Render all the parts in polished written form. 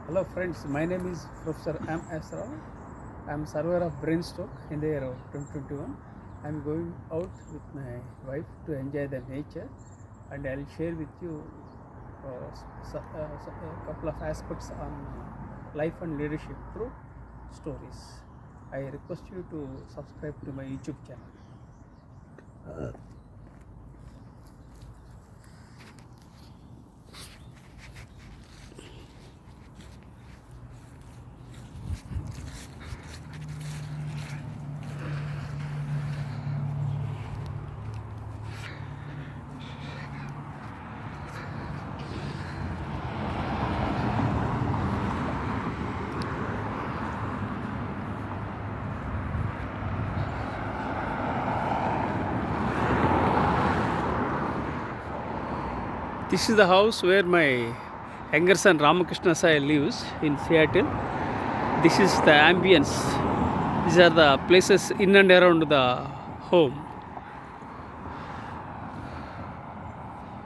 Hello friends, my name is Professor M.S. Rao. I am survivor of brain stroke in the year of 2021. I am going out with my wife to enjoy the nature, and I will share with you a couple of aspects on life and leadership through stories. I request you to subscribe to my YouTube channel. This is the house where my younger son Ramakrishna Sai lives in Seattle. This is the ambience. These are the places in and around the home.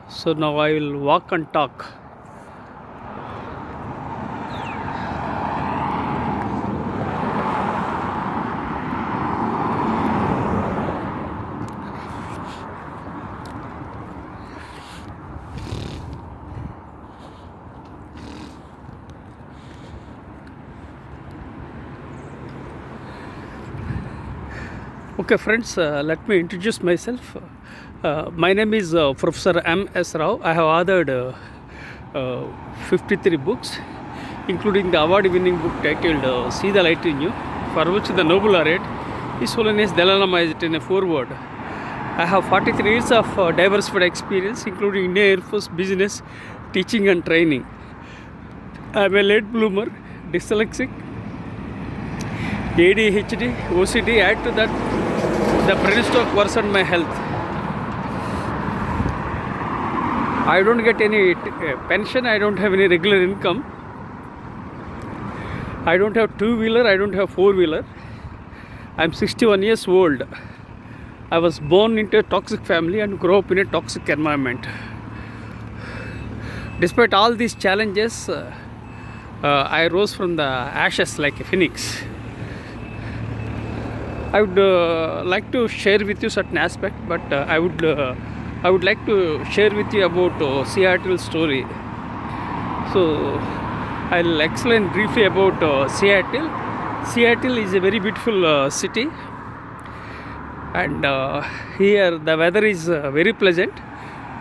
So now I will walk and talk. Okay friends, let me introduce myself. My name is Professor M.S. Rao. I have authored 53 books, including the award-winning book titled See the Light in You, for which the Nobel laureate His Holiness Dalai Lama is it in a foreword. I have 43 years of diversified experience, including Indian Air Force, business, teaching and training. I am a late bloomer, dyslexic, ADHD, OCD. Add to that, the brain stroke worsened my health. I don't get any pension. I don't have any regular income. I don't have two-wheeler. I don't have four-wheeler. I'm 61 years old. I was born into a toxic family and grew up in a toxic environment. Despite all these challenges, I rose from the ashes like a phoenix. I would like to share with you certain aspect, but I would like to share with you about Seattle story. So I'll explain briefly about Seattle. Seattle is a very beautiful city, and here the weather is very pleasant,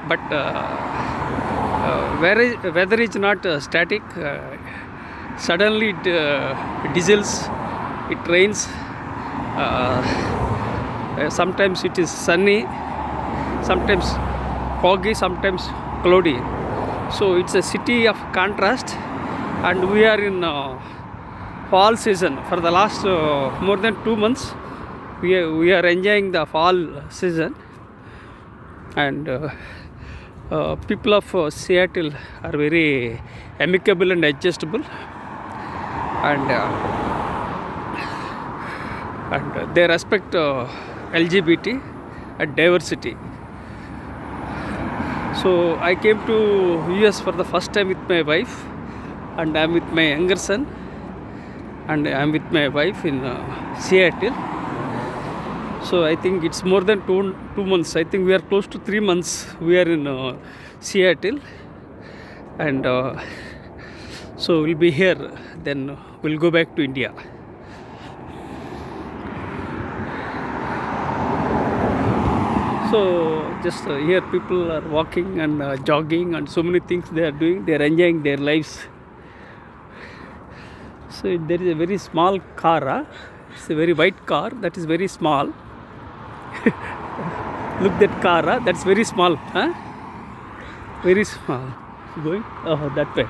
but weather is not static. Suddenly it drizzles, it rains. Sometimes it is sunny, sometimes foggy, sometimes cloudy. So it's a city of contrast, and we are in fall season. For the last more than 2 months, we are enjoying the fall season, and people of Seattle are very amicable and adjustable, and they respect LGBT and diversity. So I came to US for the first time with my wife, and I am with my younger son, and I am with my wife in Seattle. So I think it's more than two months. I think we are close to 3 months. We are in Seattle, and so we'll be here. Then we'll go back to India. So just here people are walking and jogging and so many things they are doing. They are enjoying their lives. So there is a very small car. It's a very white car that is very small. Look that car. That's very small. Very small. Going that way.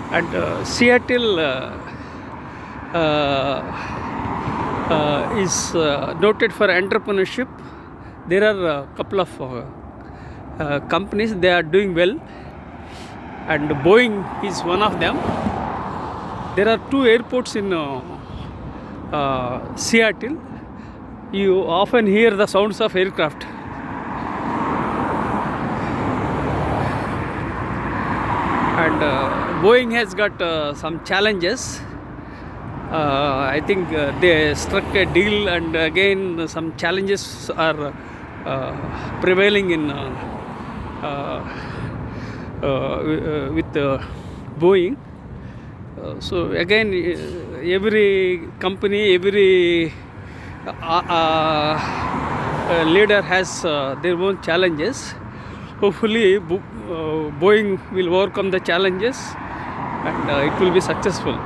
And Seattle is noted for entrepreneurship. There are a couple of companies, they are doing well, and Boeing is one of them. There are 2 airports in Seattle. you often hear the sounds of aircraft. And Boeing has got some challenges. I think they struck a deal, and again some challenges are prevailing in with Boeing. So again, every company, every leader has their own challenges. Hopefully, Boeing will overcome the challenges, and it will be successful.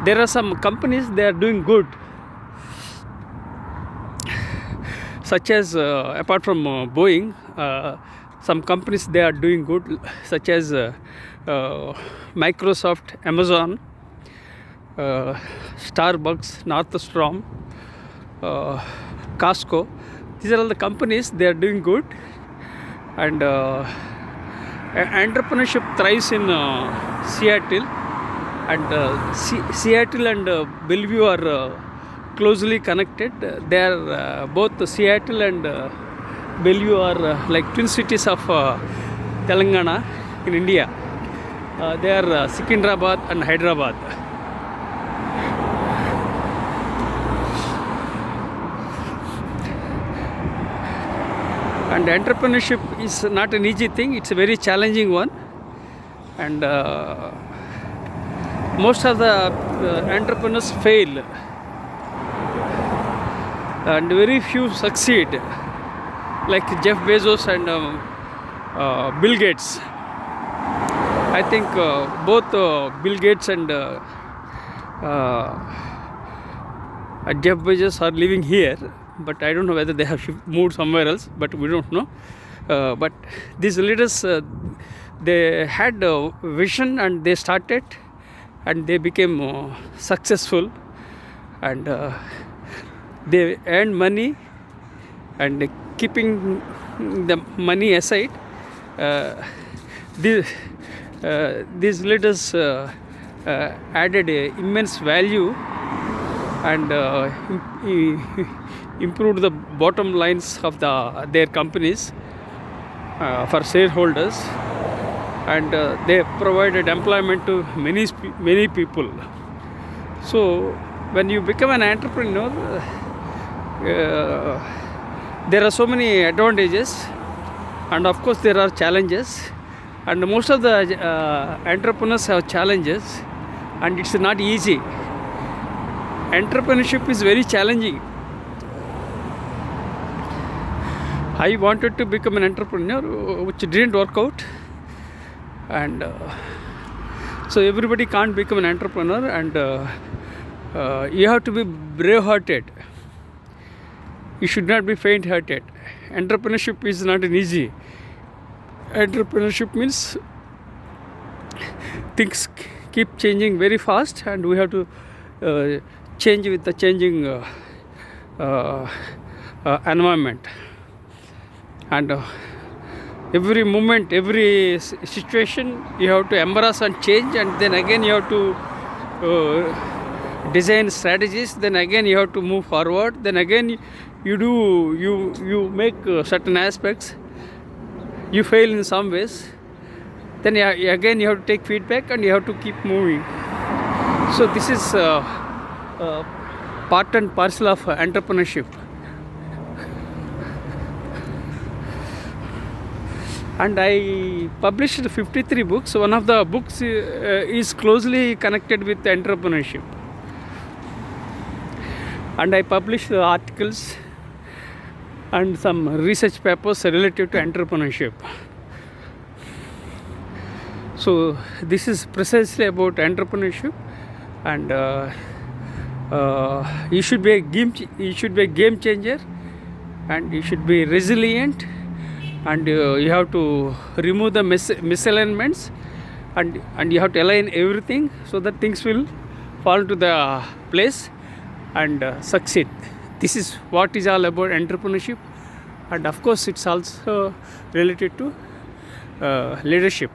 There are some companies, they are doing good, such as apart from Boeing, some companies they are doing good, such as Microsoft, Amazon, Starbucks, Northstrom, Costco. These are all the companies, they are doing good. And entrepreneurship thrives in Seattle, and Seattle and Bellevue are closely connected. They are both Seattle and Bellevue are like twin cities of Telangana in India. They are Secunderabad and Hyderabad. And entrepreneurship is not an easy thing, it's a very challenging one. And most of the entrepreneurs fail, and very few succeed, like Jeff Bezos and Bill Gates. I think both Bill Gates and Jeff Bezos are living here, but I don't know whether they have moved somewhere else, but we don't know. But these leaders, they had a vision and they started, and they became successful, and they earned money, and keeping the money aside, these leaders added immense value and improved the bottom lines of their companies for shareholders, and they provided employment to many people. So when you become an entrepreneur, there are so many advantages, and of course there are challenges, and most of the entrepreneurs have challenges, and it's not easy. Entrepreneurship is very challenging. I wanted to become an entrepreneur, which didn't work out, and so everybody can't become an entrepreneur, and you have to be brave-hearted. You should not be faint-hearted. Entrepreneurship is not an easy. Entrepreneurship means things keep changing very fast, and we have to change with the changing environment. And every moment, every situation, you have to embrace and change, and then again you have to design strategies, then again you have to move forward, then again you make certain aspects, you fail in some ways, then again you have to take feedback, and you have to keep moving. So this is part and parcel of entrepreneurship. And I published 53 books. One of the books is closely connected with entrepreneurship. And I published articles and some research papers related to entrepreneurship. So this is precisely about entrepreneurship, and you should be a game changer, and you should be resilient, and you have to remove the misalignments, and you have to align everything so that things will fall into the place and succeed. This is what is all about entrepreneurship, and of course it's also related to leadership.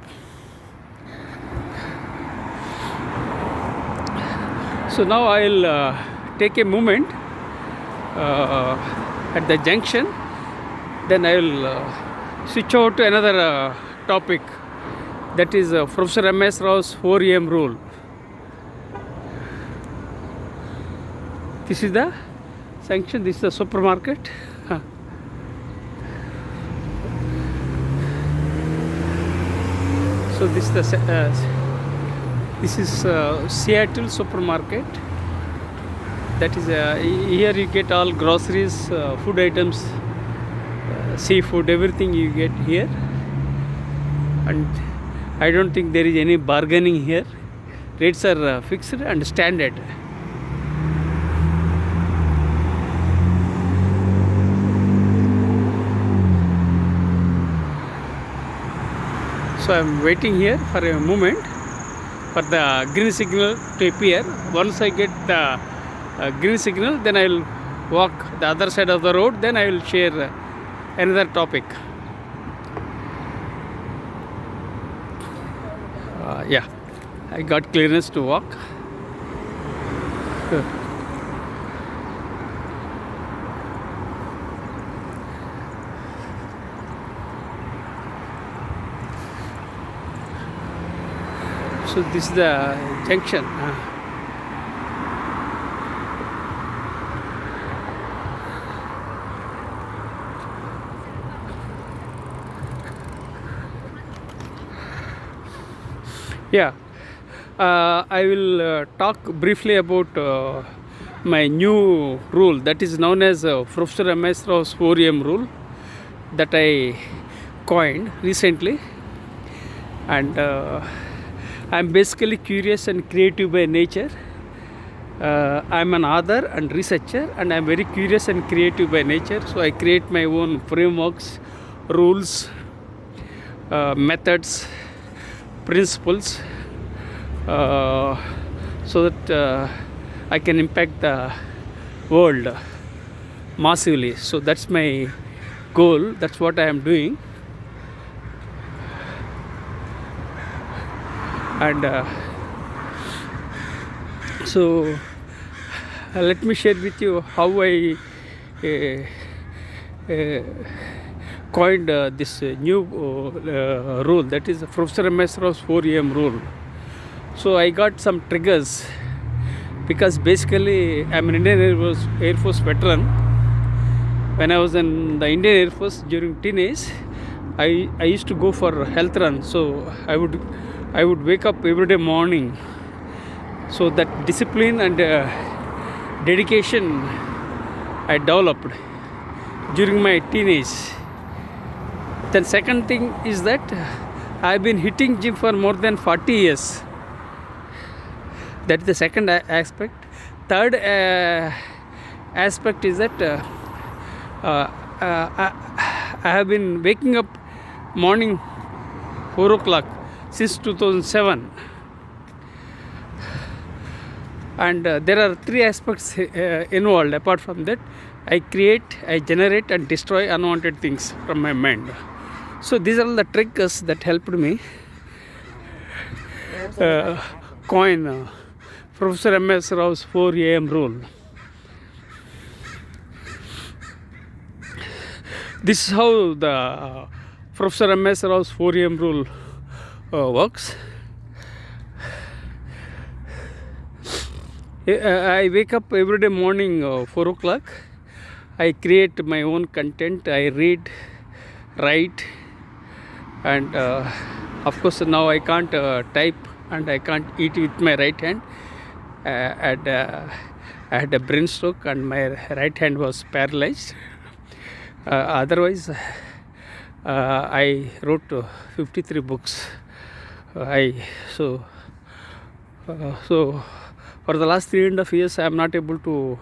So now I'll take a moment at the junction, then I will switch over to another topic, that is Professor M.S. Rao's 4 a.m. rule. This is the junction, this is the supermarket. So this is Seattle supermarket. That is here you get all groceries, food items, seafood, everything you get here. And I don't think there is any bargaining here. Rates are fixed and standard. So I am waiting here for a moment for the green signal to appear. Once I get the green signal, then I will walk the other side of the road, then I will share another topic. Yeah, I got clearance to walk. So this is the junction. Yeah, I will talk briefly about my new rule, that is known as Professor M.S. Rao's 4 a.m. rule, that I coined recently. And I'm basically curious and creative by nature. I'm an author and researcher, and I'm very curious and creative by nature. So I create my own frameworks, rules, methods, principles, so that I can impact the world massively. So that's my goal. That's what I am doing. And so let me share with you how I coined this new rule, that is Professor M.S. Rao's 4 a.m. rule. So I got some triggers because basically I'm an Indian Air Force veteran. When I was in the Indian Air Force during teenage, I used to go for health run. So I would wake up every day morning. So that discipline and dedication I developed during my teenage. Then second thing is that I've been hitting gym for more than 40 years. That's the second aspect. Third aspect is that I have been waking up morning 4 o'clock since 2007. And there are three aspects involved. Apart from that, I create, I generate and destroy unwanted things from my mind. So these are all the triggers that helped me coin Professor M.S. Rao's 4 a.m. rule. This is how the Professor M.S. Rao's 4 a.m. rule works. I wake up every day morning 4 o'clock. I create my own content. I read, write, and of course now I can't type and I can't eat with my right hand. I had a brain stroke and my right hand was paralyzed. Otherwise, I wrote 53 books. So for the last 3.5 years, I am not able to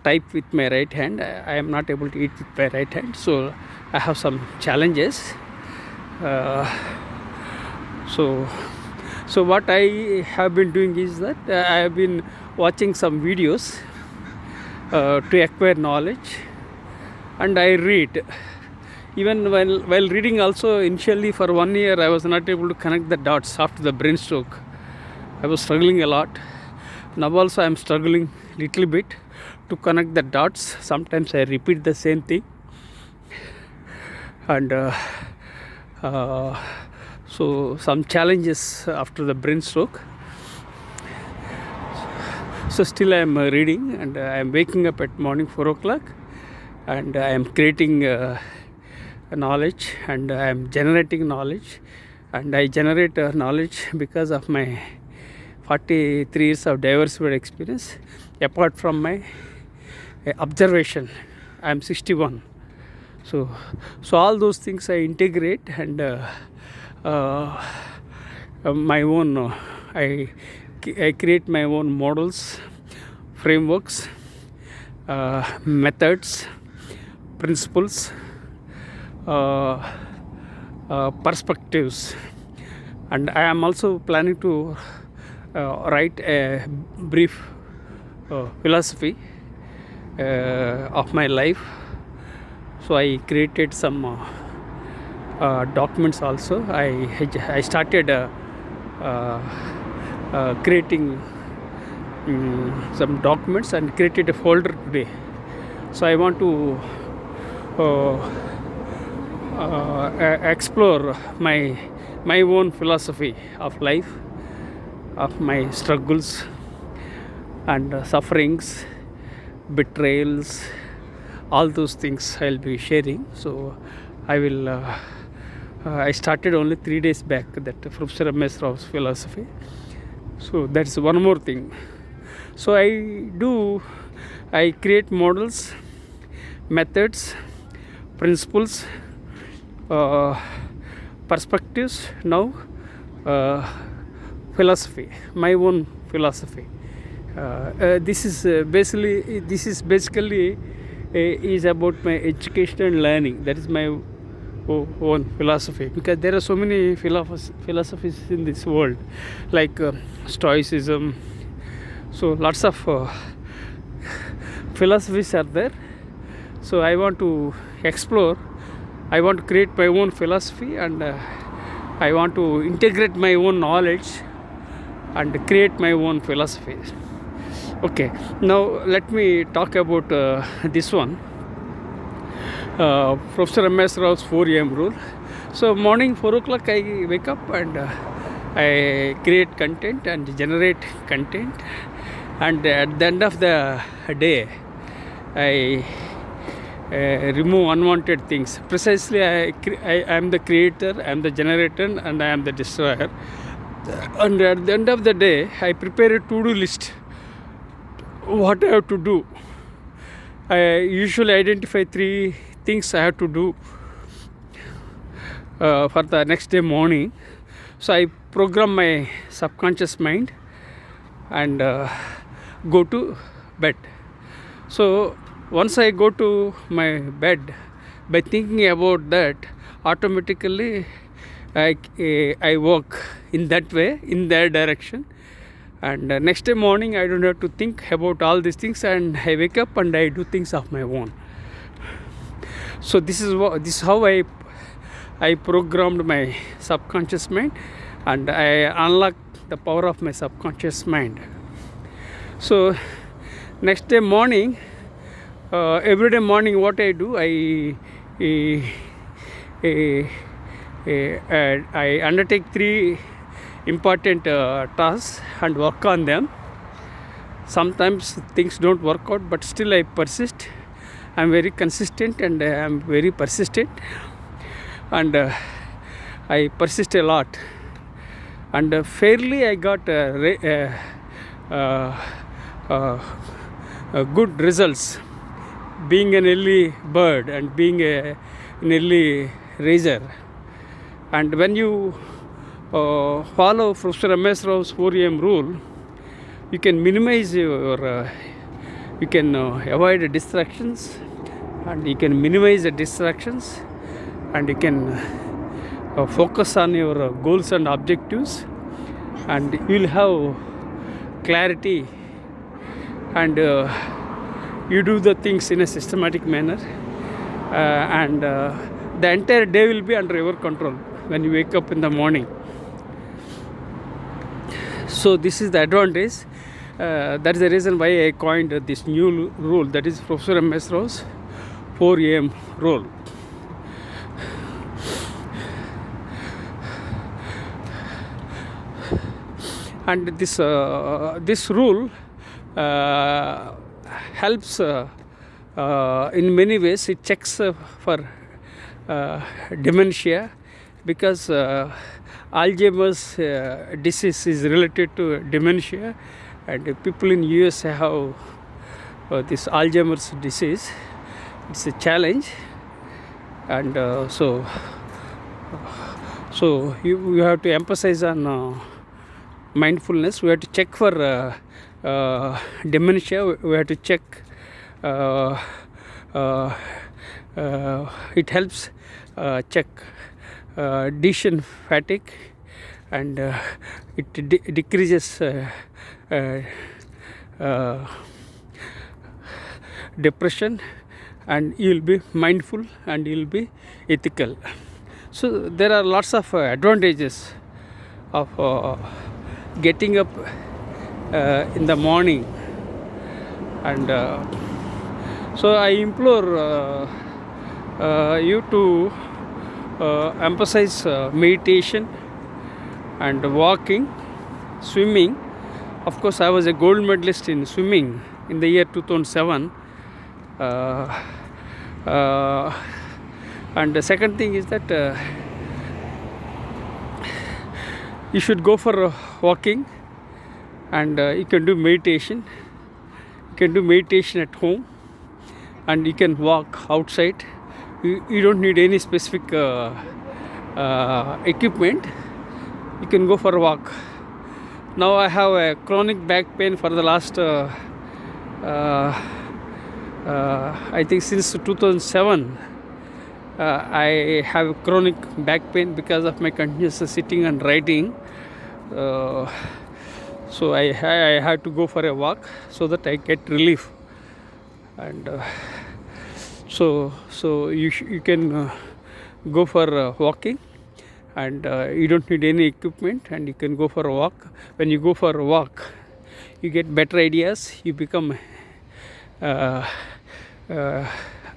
type with my right hand. I am not able to eat with my right hand. So I have some challenges. So what I have been doing is that I have been watching some videos to acquire knowledge, and I read. Even while reading also, initially for 1 year I was not able to connect the dots after the brain stroke. I was struggling a lot. Now also I am struggling little bit to connect the dots. Sometimes I repeat the same thing, and so some challenges after the brain stroke. So still I am reading, and I am waking up at morning 4 o'clock, and I am creating knowledge, and I am generating knowledge, and I generate knowledge because of my 43 years of diversified experience. Apart from my observation, I am 61. So all those things I integrate, and my own I create my own models, frameworks, methods, principles, perspectives, and I am also planning to write a brief philosophy of my life. So I created some documents also. I started creating some documents and created a folder today. So I want to explore my own philosophy of life, of my struggles and sufferings, betrayals, all those things I'll be sharing. So I will I started only 3 days back that Professor Rao's philosophy. So that's one more thing. So I create models, methods, principles, perspectives, now philosophy, my own philosophy. This is basically is about my education and learning. That is my own philosophy, because there are so many philosophies in this world, like Stoicism. So lots of philosophies are there. So I want to explore, I want to create my own philosophy, and I want to integrate my own knowledge and create my own philosophy. Okay, now let me talk about this one, Professor Rao's 4 a.m. rule. So morning 4 o'clock I wake up, and I create content and generate content, and at the end of the day I remove unwanted things. Precisely, I am the creator, I am the generator, and I am the destroyer. And at the end of the day, I prepare a to-do list, what I have to do. I usually identify 3 things I have to do for the next day morning. So I program my subconscious mind and go to bed. So once I go to my bed, by thinking about that, automatically I work in that way, in that direction. And next day morning, I don't have to think about all these things, and I wake up and I do things of my own. So this is how I programmed my subconscious mind, and I unlock the power of my subconscious mind. So next day morning, every day morning, what I do, I undertake 3 important tasks and work on them. Sometimes things don't work out, but still I persist. I'm very consistent, and I'm very persistent, and I persist a lot, and fairly I got good results, being an early bird and being an early raiser. And when you follow Professor Rao's 4 a.m. rule, you can minimize your you can avoid distractions, and you can minimize the distractions, and you can focus on your goals and objectives, and you will have clarity, and you do the things in a systematic manner, and the entire day will be under your control when you wake up in the morning. So this is the advantage. That is the reason why I coined this new rule, that is Professor M.S. Rao's 4 a.m. rule. And this rule helps in many ways. It checks for dementia, because Alzheimer's disease is related to dementia, and people in US have this Alzheimer's disease. It's a challenge, and so you have to emphasize on mindfulness. We have to check for dementia. We have to check. It helps check decision fatigue, and it decreases depression, and you will be mindful and you will be ethical. So there are lots of advantages of getting up in the morning, and so I implore you to emphasize meditation and walking, swimming. Of course, I was a gold medalist in swimming in the year 2007. And the second thing is that you should go for walking, and you can do meditation. You can do meditation at home, and you can walk outside. You don't need any specific equipment. You can go for a walk. Now I have a chronic back pain for the last I think since 2007. I have chronic back pain because of my continuous sitting and writing. So I had to go for a walk so that I get relief. And so you can go for walking, and you don't need any equipment, and you can go for a walk. When you go for a walk, you get better ideas. You become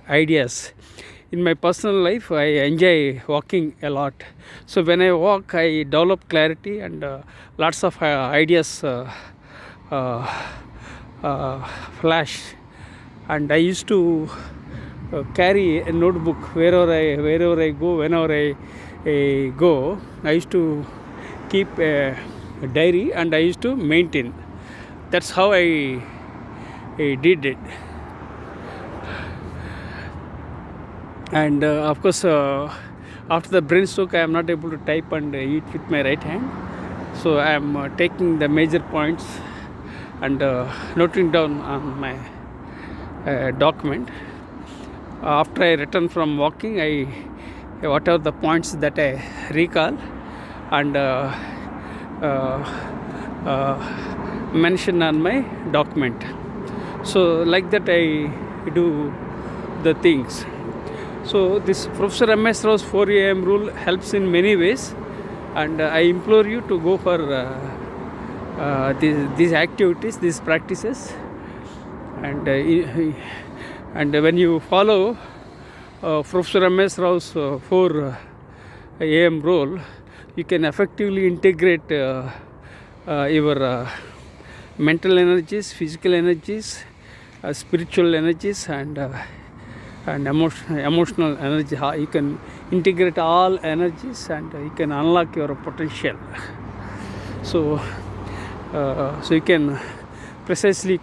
ideas. In my personal life, I enjoy walking a lot. So when I walk, I develop clarity, and lots of ideas flash. And I used to carry a notebook wherever I go. Whenever I go, I used to keep a diary, and I used to maintain. That's how I did it. And of course, after the brain stroke, I am not able to type and eat with my right hand. So I am taking the major points and noting down on my document. After I return from walking, what are the points that I recall, and mention on my document. So like that I do the things. So this Professor M.S. Rao's 4 a.m. rule helps in many ways, and I implore you to go for these activities, these practices, and when you follow Professor M.S. Rao's 4 a.m. rule, you can effectively integrate your mental energies, physical energies, spiritual energies, and emotional energy. You can integrate all energies, and you can unlock your potential. So you can precisely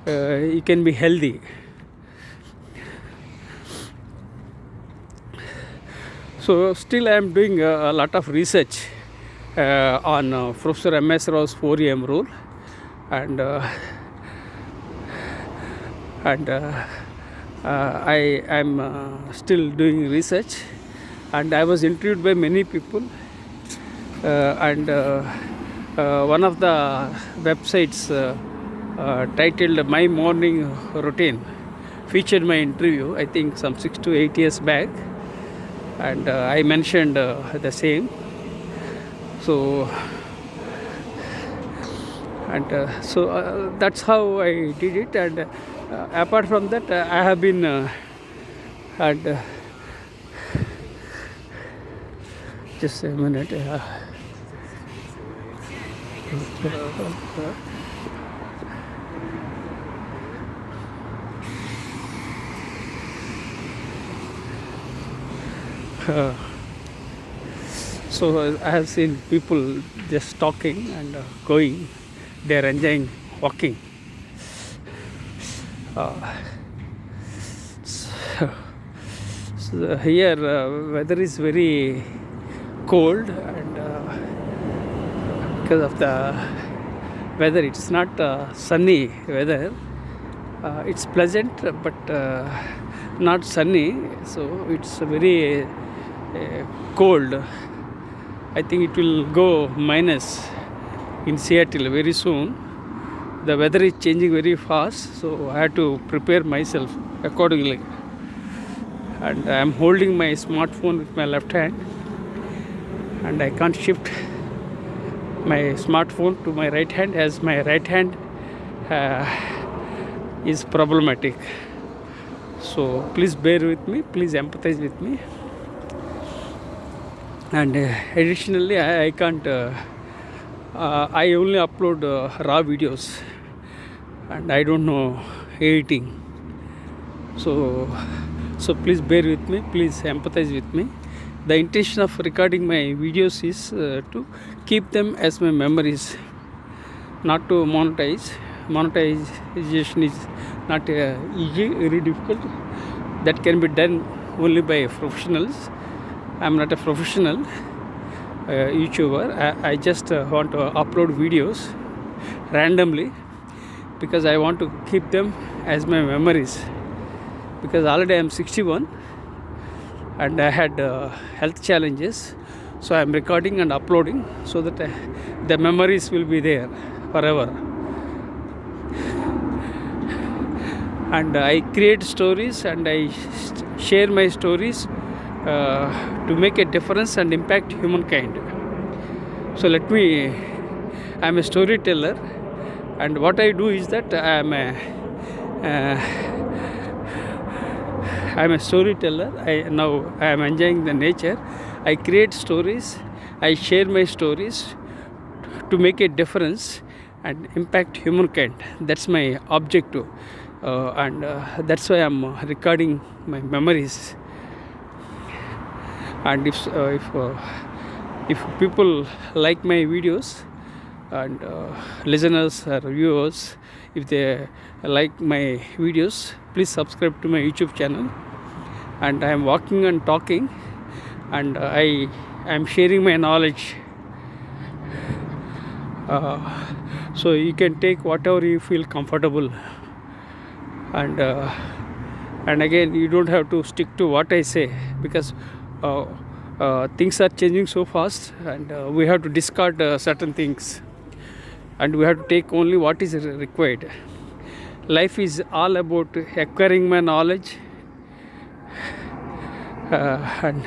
you can be healthy. So still I am doing a lot of research on Professor M.S. Rao's 4 a.m. rule, and I am still doing research, and I was interviewed by many people, and one of the websites titled My Morning Routine featured my interview, I think some 6 to 8 years back, and I mentioned the same. So and that's how I did it. And apart from that, I have been and just a minute. So I have seen people just talking and going. They are enjoying walking. So here weather is very cold, and because of the weather, it's not sunny weather. It's pleasant, but not sunny. So it's very cold. I think it will go minus in Seattle very soon. The weather is changing very fast, so I have to prepare myself accordingly. And I am holding my smartphone with my left hand, and I can't shift my smartphone to my right hand, as my right hand is problematic. So please bear with me, please empathize with me. And additionally, I can't I only upload raw videos, and I don't know editing. So please bear with me, please empathize with me. The intention of recording my videos is to keep them as my memories, not to monetize. Monetization is not easy, very difficult. That can be done only by professionals. I'm not a professional YouTuber. I just want to upload videos randomly because I want to keep them as my memories. Because already I'm 61 and I had health challenges, so I'm recording and uploading so that the memories will be there forever. And I create stories and I share my stories to make a difference and impact humankind. So I'm a storyteller, and what I do is that I'm a storyteller. I am enjoying the nature. I create stories. I share my stories to make a difference and impact humankind. That's my objective, and that's why I'm recording my memories. And if people like my videos, and listeners or viewers, if they like my videos, please subscribe to my YouTube channel. And I am walking and talking, and I am sharing my knowledge. So you can take whatever you feel comfortable, and again, you don't have to stick to what I say, because things are changing so fast, and we have to discard certain things, and we have to take only what is required. Life is all about acquiring my knowledge and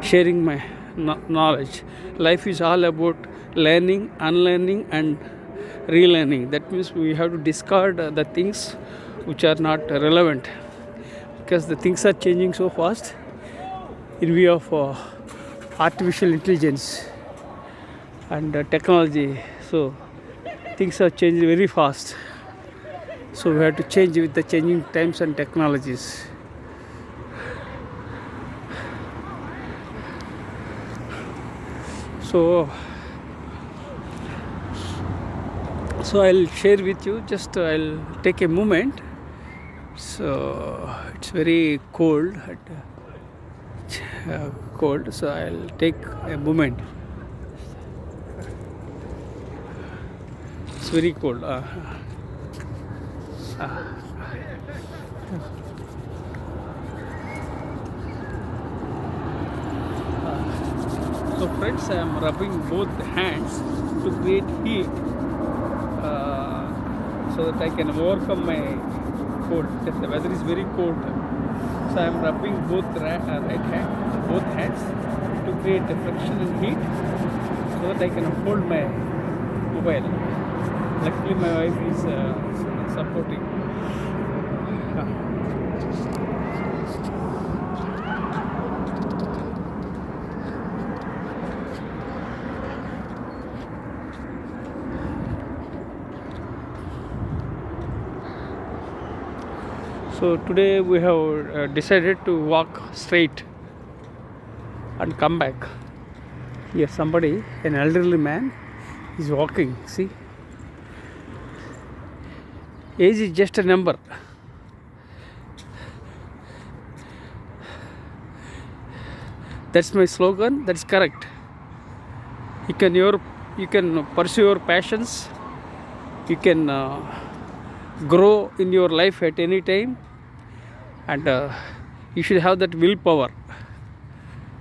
sharing my knowledge. Life is all about learning, unlearning, and relearning. That means we have to discard the things which are not relevant, because the things are changing so fast in view of artificial intelligence and technology. So things are changing very fast, so we have to change with the changing times and technologies. So I'll share with you, just I'll take a moment. So it's very cold, so I'll take a moment. It's very cold. So friends, I am rubbing both hands to create heat, so that I can overcome my cold, because the weather is very cold. So I am rubbing both both hands to create a friction and heat, so that I can hold my mobile. Luckily my wife is supporting. So today we have decided to walk straight and come back. Here somebody, an elderly man, is walking. See, age is just a number. That's my slogan. That's correct. You can pursue your passions. You can grow in your life at any time, and you should have that willpower,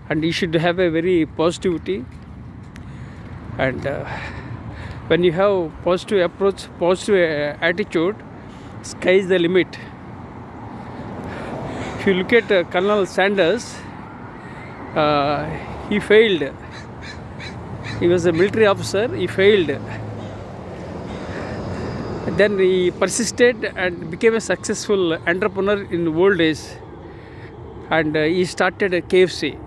and you should have a very positivity. And when you have positive approach, positive attitude, sky is the limit. If you look at Colonel Sanders, he failed. He was a military officer. He failed. Then he persisted and became a successful entrepreneur in old age, and he started a KFC.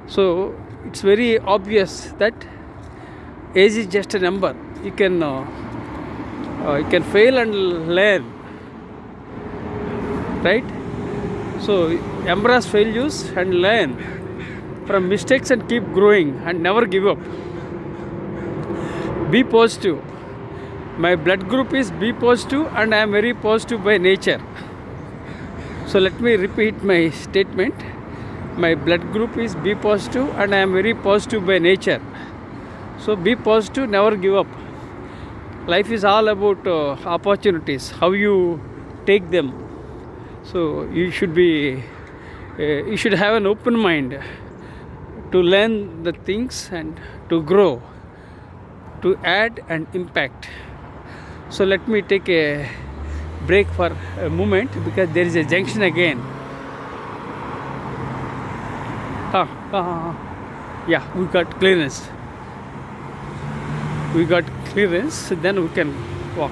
So it's very obvious that age is just a number. You can fail and learn, right? So embrace failures and learn from mistakes and keep growing and never give up. Be positive. My blood group is B positive and I am very positive by nature. So let me repeat my statement. My blood group is B positive and I am very positive by nature. So be positive, never give up. Life is all about opportunities, how you take them. So you should have an open mind to learn the things and to grow, to add and impact. So let me take a break for a moment because there is a junction again. Yeah, we got clearance. Then we can walk.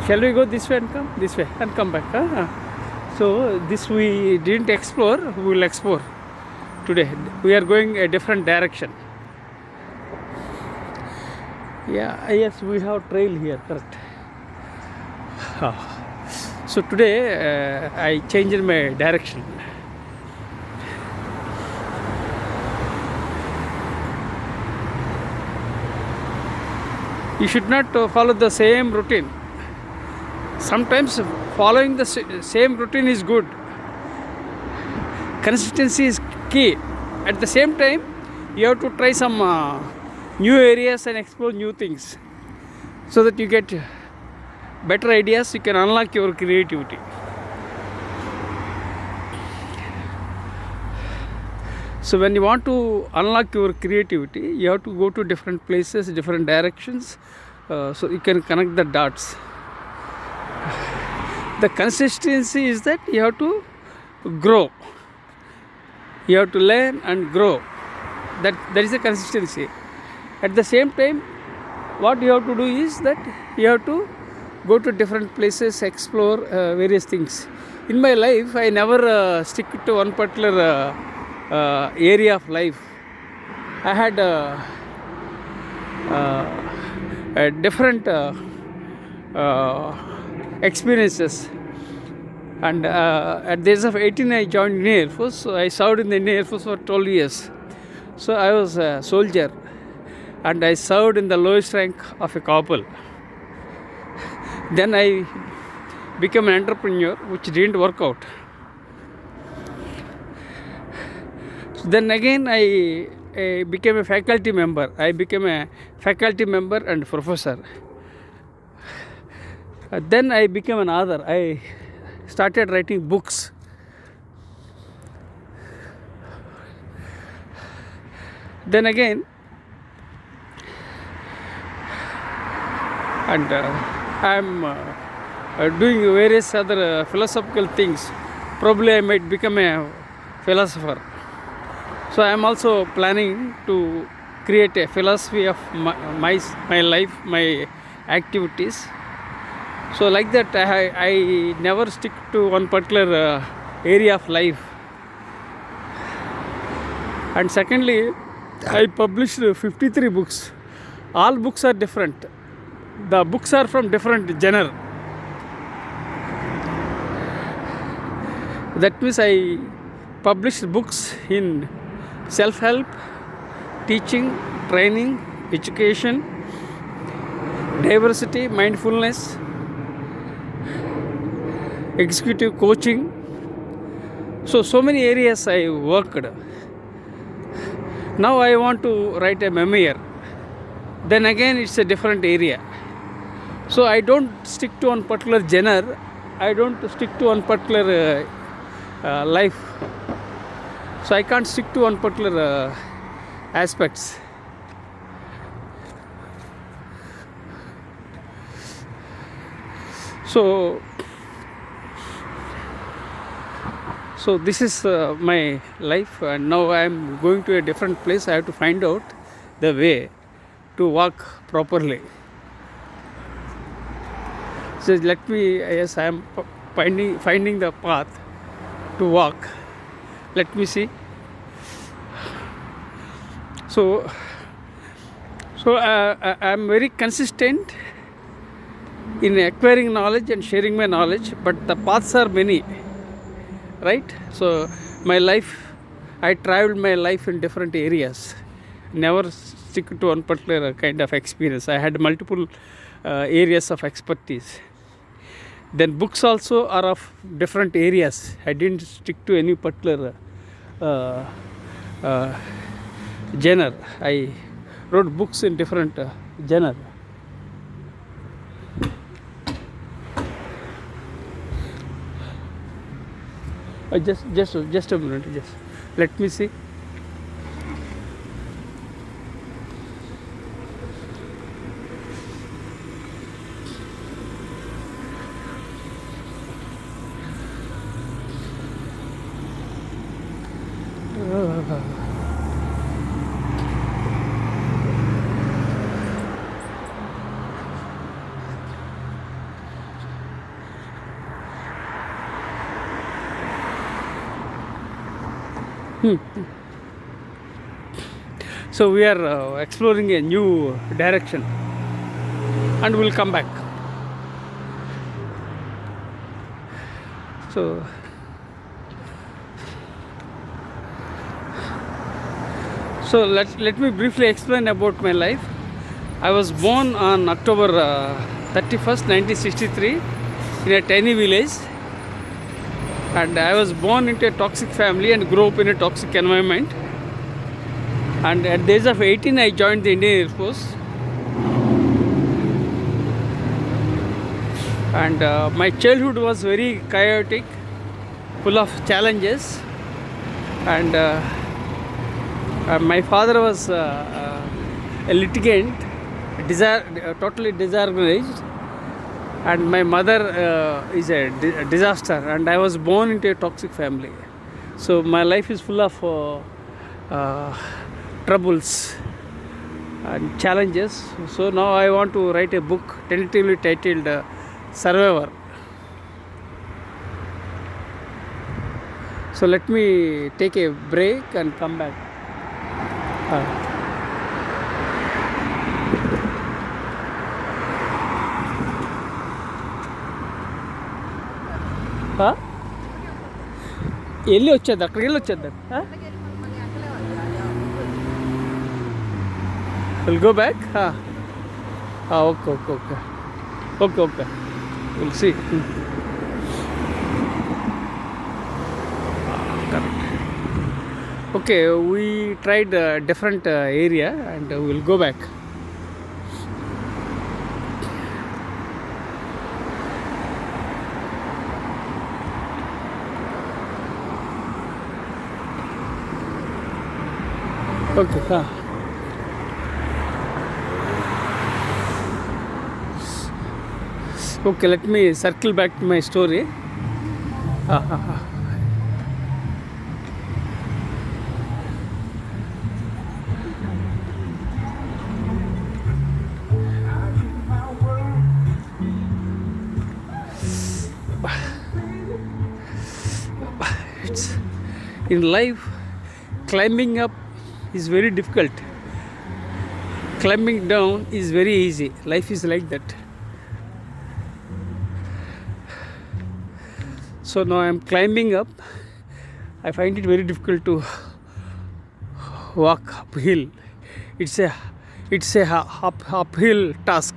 Shall we go this way and come? This way and come back. So this we didn't explore, we will explore today. We are going a different direction. Yeah, yes, we have trail here, correct. So today I changed my direction. You should not follow the same routine. Sometimes following the same routine is good. Consistency is key. At the same time, you have to try some new areas and explore new things so that you get better ideas. You can unlock your creativity. So when you want to unlock your creativity, you have to go to different places, different directions, so you can connect the dots. The consistency is that you have to grow. You have to learn and grow. That is the consistency. At the same time, what you have to do is that you have to go to different places, explore various things. In my life, I never stick to one particular area of life. I had different experiences. And at the age of 18, I joined Indian Air Force. So I served in the Indian Air Force for 12 years. So I was a soldier, and I served in the lowest rank of a corporal. Then I became an entrepreneur, which didn't work out. So then again I became a faculty member. I became a faculty member and professor. Then I became an author. I started writing books. Then again, and I'm doing various other philosophical things. probably I might become a philosopher. So I am also planning to create a philosophy of my life, my activities. So like that, I never stick to one particular area of life. And secondly, I published 53 books. All books are different. The books are from different genre. That means I published books in self-help, teaching, training, education, diversity, mindfulness, executive coaching. So many areas I worked. Now I want to write a memoir. Then again it's a different area. So I don't stick to one particular genre. I don't stick to one particular life. So I can't stick to one particular aspects. So this is my life, and now I am going to a different place. I have to find out the way to walk properly. So let me, yes, I am finding the path to walk. Let me see. So I am very consistent in acquiring knowledge and sharing my knowledge, but the paths are many, right? So my life, I traveled my life in different areas, never stick to one particular kind of experience. I had multiple areas of expertise. Then books also are of different areas. I didn't stick to any particular genre. I wrote books in different genre. Just a minute. Just let me see. So we are exploring a new direction, and we'll come back. So let me briefly explain about my life. I was born on October 31st, 1963 in a tiny village, and I was born into a toxic family and grew up in a toxic environment. And at the age of 18, I joined the Indian Air Force. And my childhood was very chaotic, full of challenges. And my father was a litigant, totally disorganized. And my mother is a disaster. And I was born into a toxic family. So my life is full of troubles and challenges. So now I want to write a book tentatively titled Survivor. So let me take a break and come back. వెళ్ళి వచ్చేది అక్కడికి వెళ్ళి వచ్చేద్దాం. We'll go back? Okay. We'll see. Correct. Okay, we tried a different area and we'll go back. Okay, Okay, let me circle back to my story. In life, climbing up is very difficult. Climbing down is very easy. Life is like that. So now I am climbing up. I find it very difficult to walk uphill. It's a uphill task.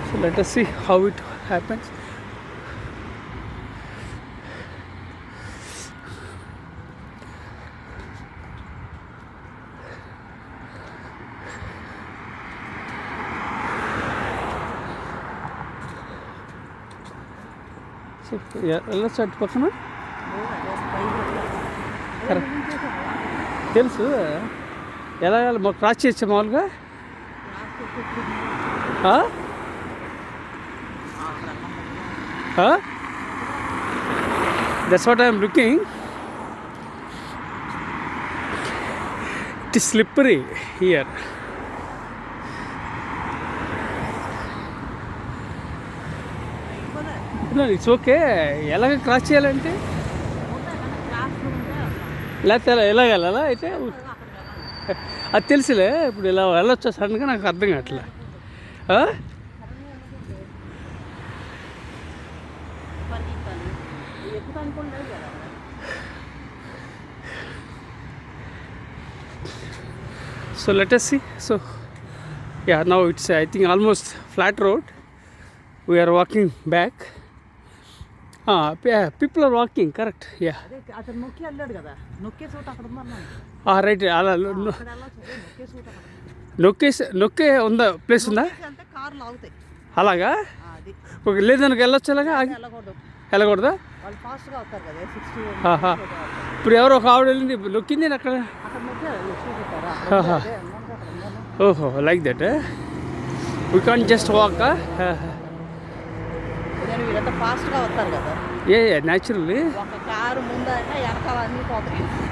So let us see how it happens. So let's start పక్కన తెలుసు ఎలా cross చేయొచ్చా మామూలుగా that's what I am looking. It is slippery here. No, it's okay. ఎలాగ cross చేయాలంటే లేకపోతే ఎలాగెళ్ళాలా అయితే అది తెలుసులే. ఇప్పుడు ఇలా వెళ్ళొచ్చా సడన్గా నాకు అర్థం కావట్లే. So let us see. So yeah, now it's I think almost flat road. We are walking back. Yeah, people are walking, correct. Yeah. Right. నొక్కే ఉందా ప్లేస్ ఉందా అలాగా ఓకే లేదనుక వెళ్ళొచ్చు అలాగా వెళ్ళకూడదా ఇప్పుడు ఎవరో ఒక ఆవిడ వెళ్ళింది నొక్కింది అక్కడ ఓహో like that we can't just walk yeah naturally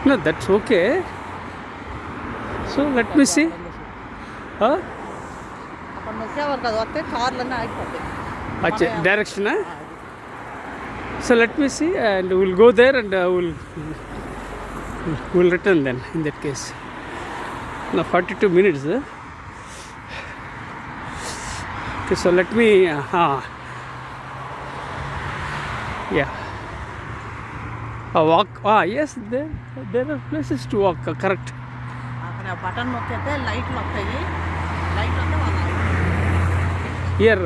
no that's okay so let me see direction so let me see and we'll go there and we'll return then in that case now 42 minutes okay so let me yeah walk yes there are places to walk correct button నొక్కితే లైట్లు వస్తాయి light వస్తే here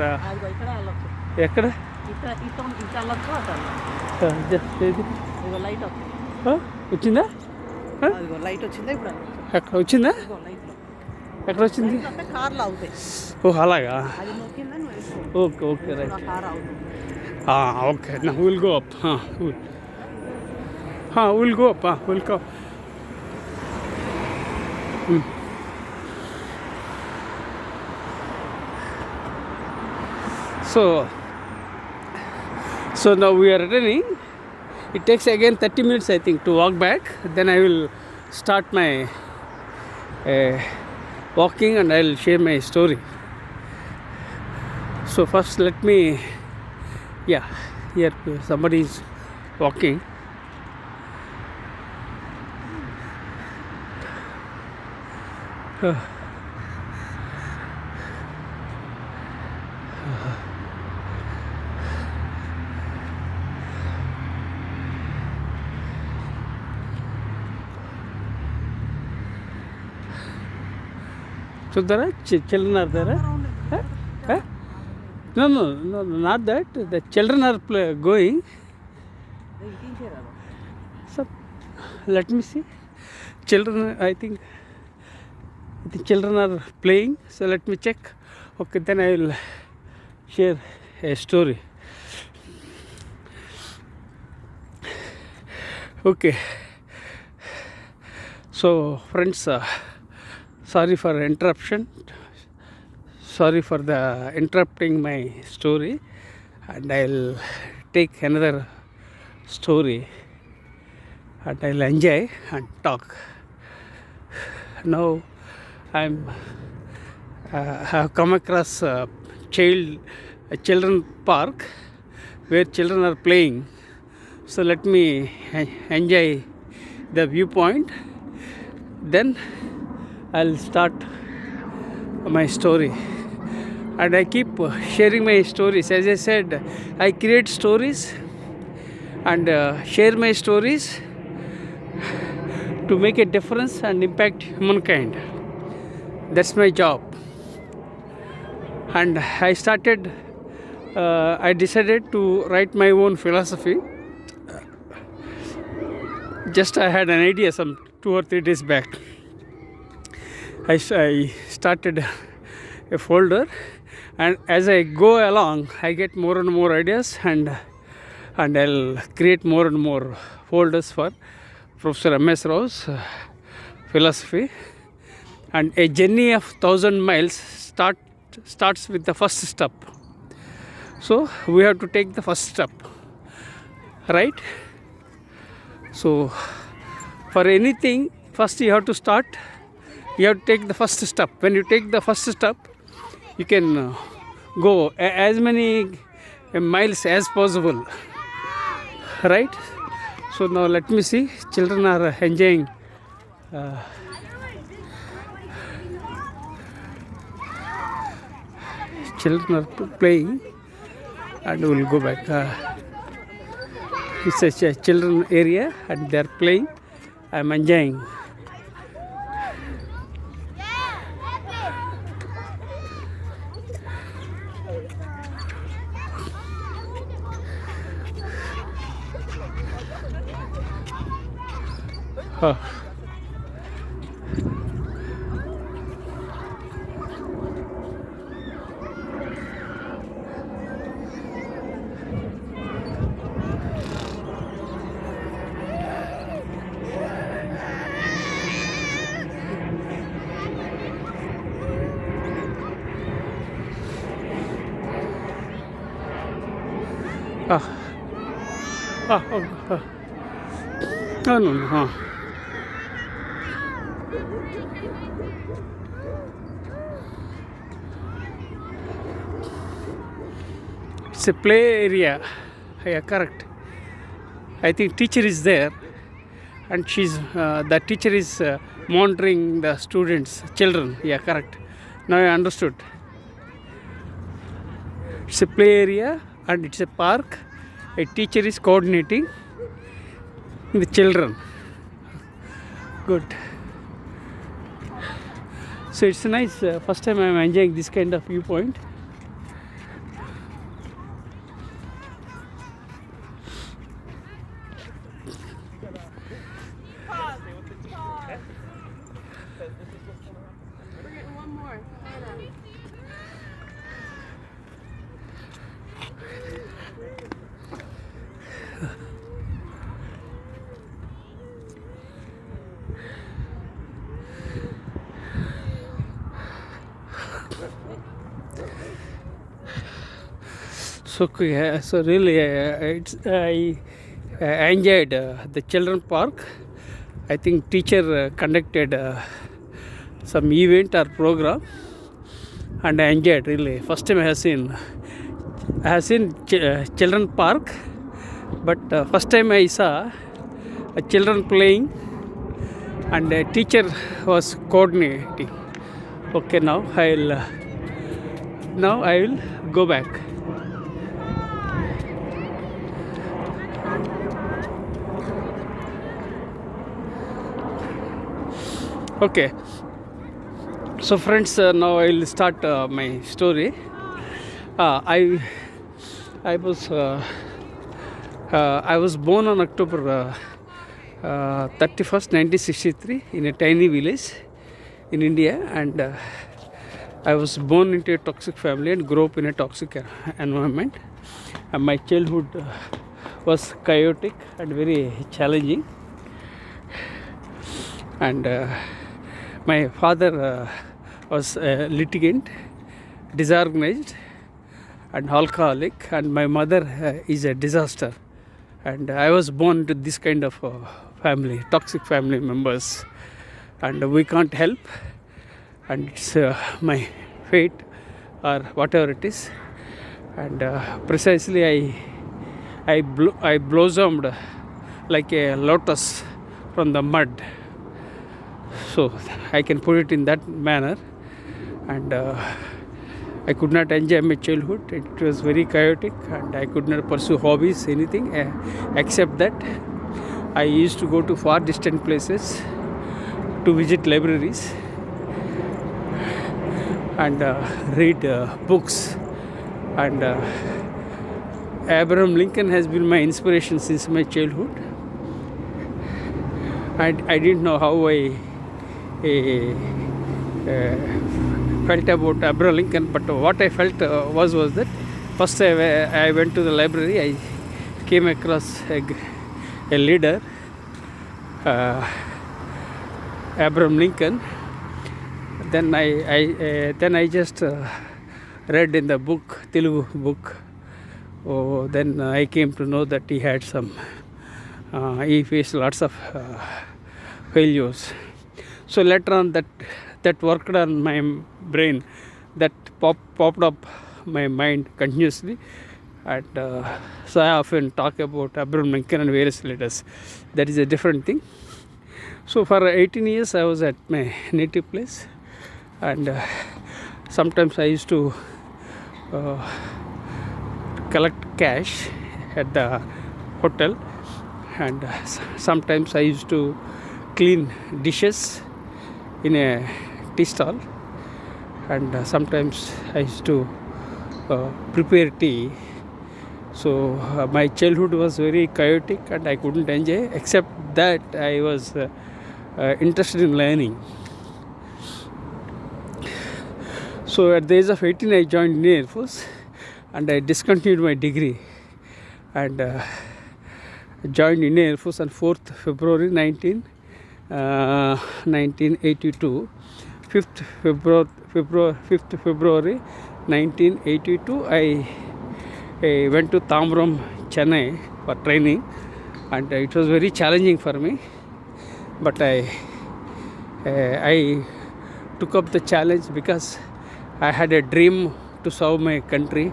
ఇక్కడ వెళ్ళొచ్చు ఎక్కడ ఇక్కడ వెళ్ళొచ్చు ఇదిగో లైట్ వస్తుంది వచ్చిందా లైట్ వచ్చిందా ఇప్పుడు ఎక్కడ వచ్చిందా ఎక్కడ వచ్చింది కార్లు అవుతాయి ఓ అలాగా అది నొక్కిందా ఓకే ఓకే రైట్ కార్ అవుతుంది okay now we'll go up we'll go up we'll go so now we are returning. It takes again 30 minutes I think to walk back, then I will start my walking and I'll share my story. So first let me here somebody is walking. చూద్దారా children are there no not that the children are going so let me see children I think the children are playing so let me check okay then I will share a story okay so friends sorry for interruption sorry for the interrupting my story and I'll take another story and I'll enjoy and talk now I'm have come across a children park where children are playing. So let me enjoy the viewpoint. Then I'll start my story. And I keep sharing my stories. As I said, I create stories and share my stories to make a difference and impact humankind. That's my job. And I decided to write my own philosophy. Just I had an idea some 2 or 3 days back. I started a folder, and as I go along, I get more and more ideas, and I'll create more and more folders for Professor M.S. Rao's philosophy. And a journey of 1,000 miles starts with the first step. So we have to take the first step, right? So for anything, first you have to start. You have to take the first step. When you take the first step, you can go as many miles as possible, right? So now let me see. Children are enjoying. Children are playing, and we'll go back. It's a children area, and they're playing. I'm enjoying. Oh. No. It's a play area. Yeah, correct. I think teacher is there, and the teacher is monitoring the students, children. Yeah, correct. Now I understood. It's a play area and it's a park. A teacher is coordinating the children. Good. So it's nice. First time I'm enjoying this kind of viewpoint. So really, I enjoyed the children park. I think teacher conducted some event or program, and I enjoyed really. First time I have seen children park, but first time I saw children playing, and a teacher was coordinating. Okay, now I will go back. Okay, so friends, now I will start my story. I was born on October 31st, 1963, in a tiny village in India, and I was born into a toxic family and grew up in a toxic environment. And my childhood was chaotic and very challenging. And my father was a litigant, disorganized, and alcoholic, and my mother is a disaster. And I was born to this kind of family, toxic family members, and we can't help. And it's my fate or whatever it is. And precisely I blossomed like a lotus from the mud. So I can put it in that manner. And I could not enjoy my childhood. It was very chaotic, and I could not pursue hobbies, anything, except that I used to go to far distant places to visit libraries and read books. And Abraham Lincoln has been my inspiration since my childhood. I didn't know how I felt about Abraham Lincoln, but what I felt was that first I went to the library. I came across a leader, Abraham Lincoln. Then I just read in the book, Telugu book. Then I came to know that he had he faced lots of failures. So later on, that worked on my brain, that popped up my mind continuously. And so I often talk about Abraham Lincoln and various leaders. That is a different thing. So for 18 years I was at my native place, and sometimes I used to collect cash at the hotel, and sometimes I used to clean dishes in a tea stall, and sometimes I used to prepare tea. So my childhood was very chaotic, and I couldn't enjoy, except that I was interested in learning. So at the age of 18 I joined Indian Air Force, and I discontinued my degree, and joined Indian Air Force on 4th February 1982. 5th February 1982 I went to Tambaram, Chennai for training, and it was very challenging for me, but I took up the challenge because I had a dream to serve my country.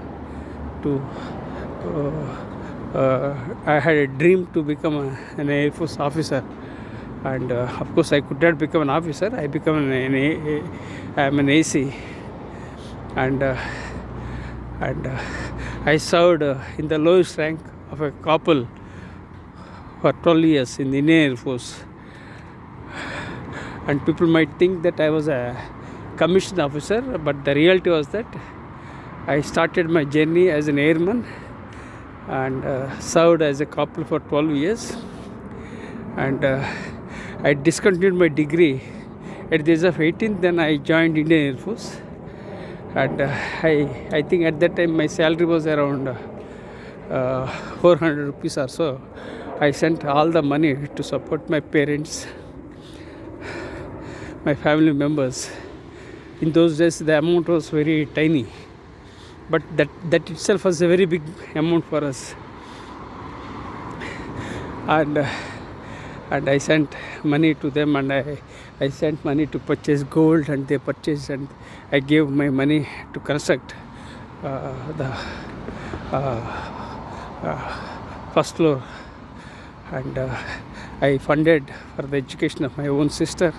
I had a dream to become an Air Force officer, and of course I could not become an officer. I became I'm an AC, and I served in the lowest rank of a corporal for 12 years in the Indian Air Force. And people might think that I was a commissioned officer, but the reality was that I started my journey as an airman and served as a corporal for 12 years. And I discontinued my degree at the age of 18. Then I joined Indian Air Force, and I think at that time my salary was around 400 rupees or so. I sent all the money to support my parents, my family members. In those days the amount was very tiny, but that itself was a very big amount for us. And I sent money to them, and I sent money to purchase gold, and they purchased, and I gave my money to construct the first floor, and I funded for the education of my own sister.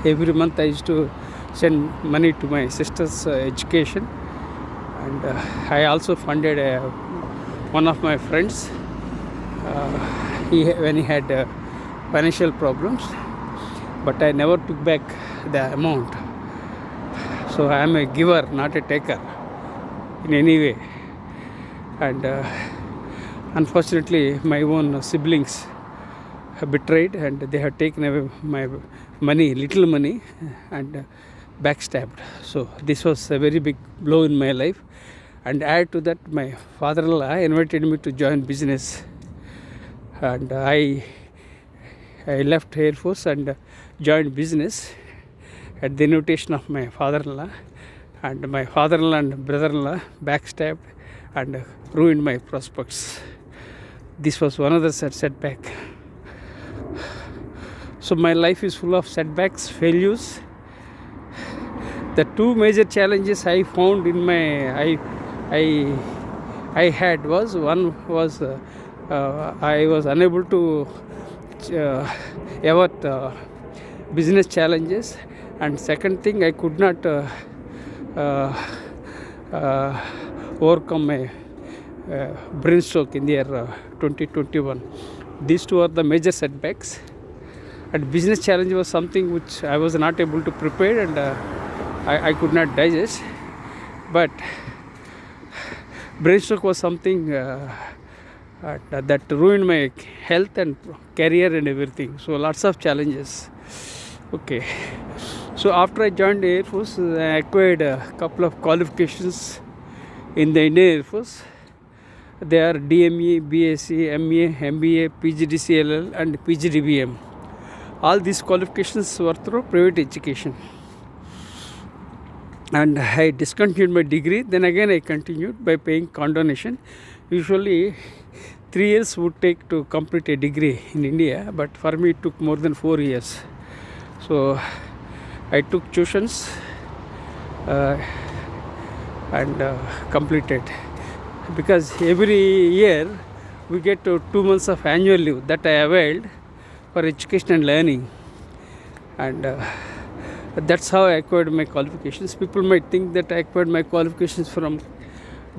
Every month I used to send money to my sister's education, and I also funded one of my friends when he had financial problems, but I never took back the amount. So I am a giver, not a taker in any way. And unfortunately my own siblings have betrayed, and they have taken away my money, little money, and backstabbed. So this was a very big blow in my life. And add to that, my father-in-law invited me to join business, and I left Air Force and joined business at the invitation of my father-in-law. And my father-in-law and brother-in-law backstabbed and ruined my prospects. This was one of the setback. So my life is full of setbacks, failures, The two major challenges I found in my I I had was, one was I was unable to avert business challenges, and second thing, I could not uh, overcome my brain stroke in the year 2021. These two are the major setbacks, and business challenge was something which I was not able to prepare, and I could not digest. But brain stroke was something that ruined my health and career and everything. So lots of challenges. Okay. So after I joined the Air Force, I acquired a couple of qualifications in the Indian Air Force. They are DME, BSc, MA, MBA, PGDCLL and PGDBM. All these qualifications were through private education. And I discontinued my degree. Then again I continued by paying condonation. Usually 3 years would take to complete a degree in India, but for me it took more than 4 years. So I took tuitions and completed, because every year we get 2 months of annual leave that I availed for education and learning, and that's how I acquired my qualifications. People might think that I acquired my qualifications from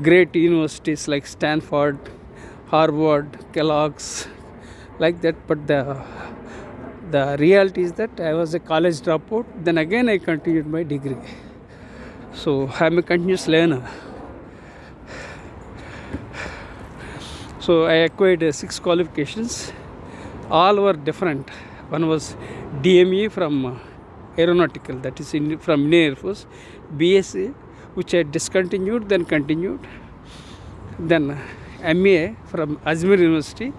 great universities like Stanford, Harvard, Kellogg's, like that, but the reality is that I was a college dropout. Then again I continued my degree. So I'm a continuous learner. So I acquired 6 qualifications. All were different. One was DME from aeronautical, that is from Indian Air Force. BSc, which I discontinued, then continued. Then MA from Ajmer University.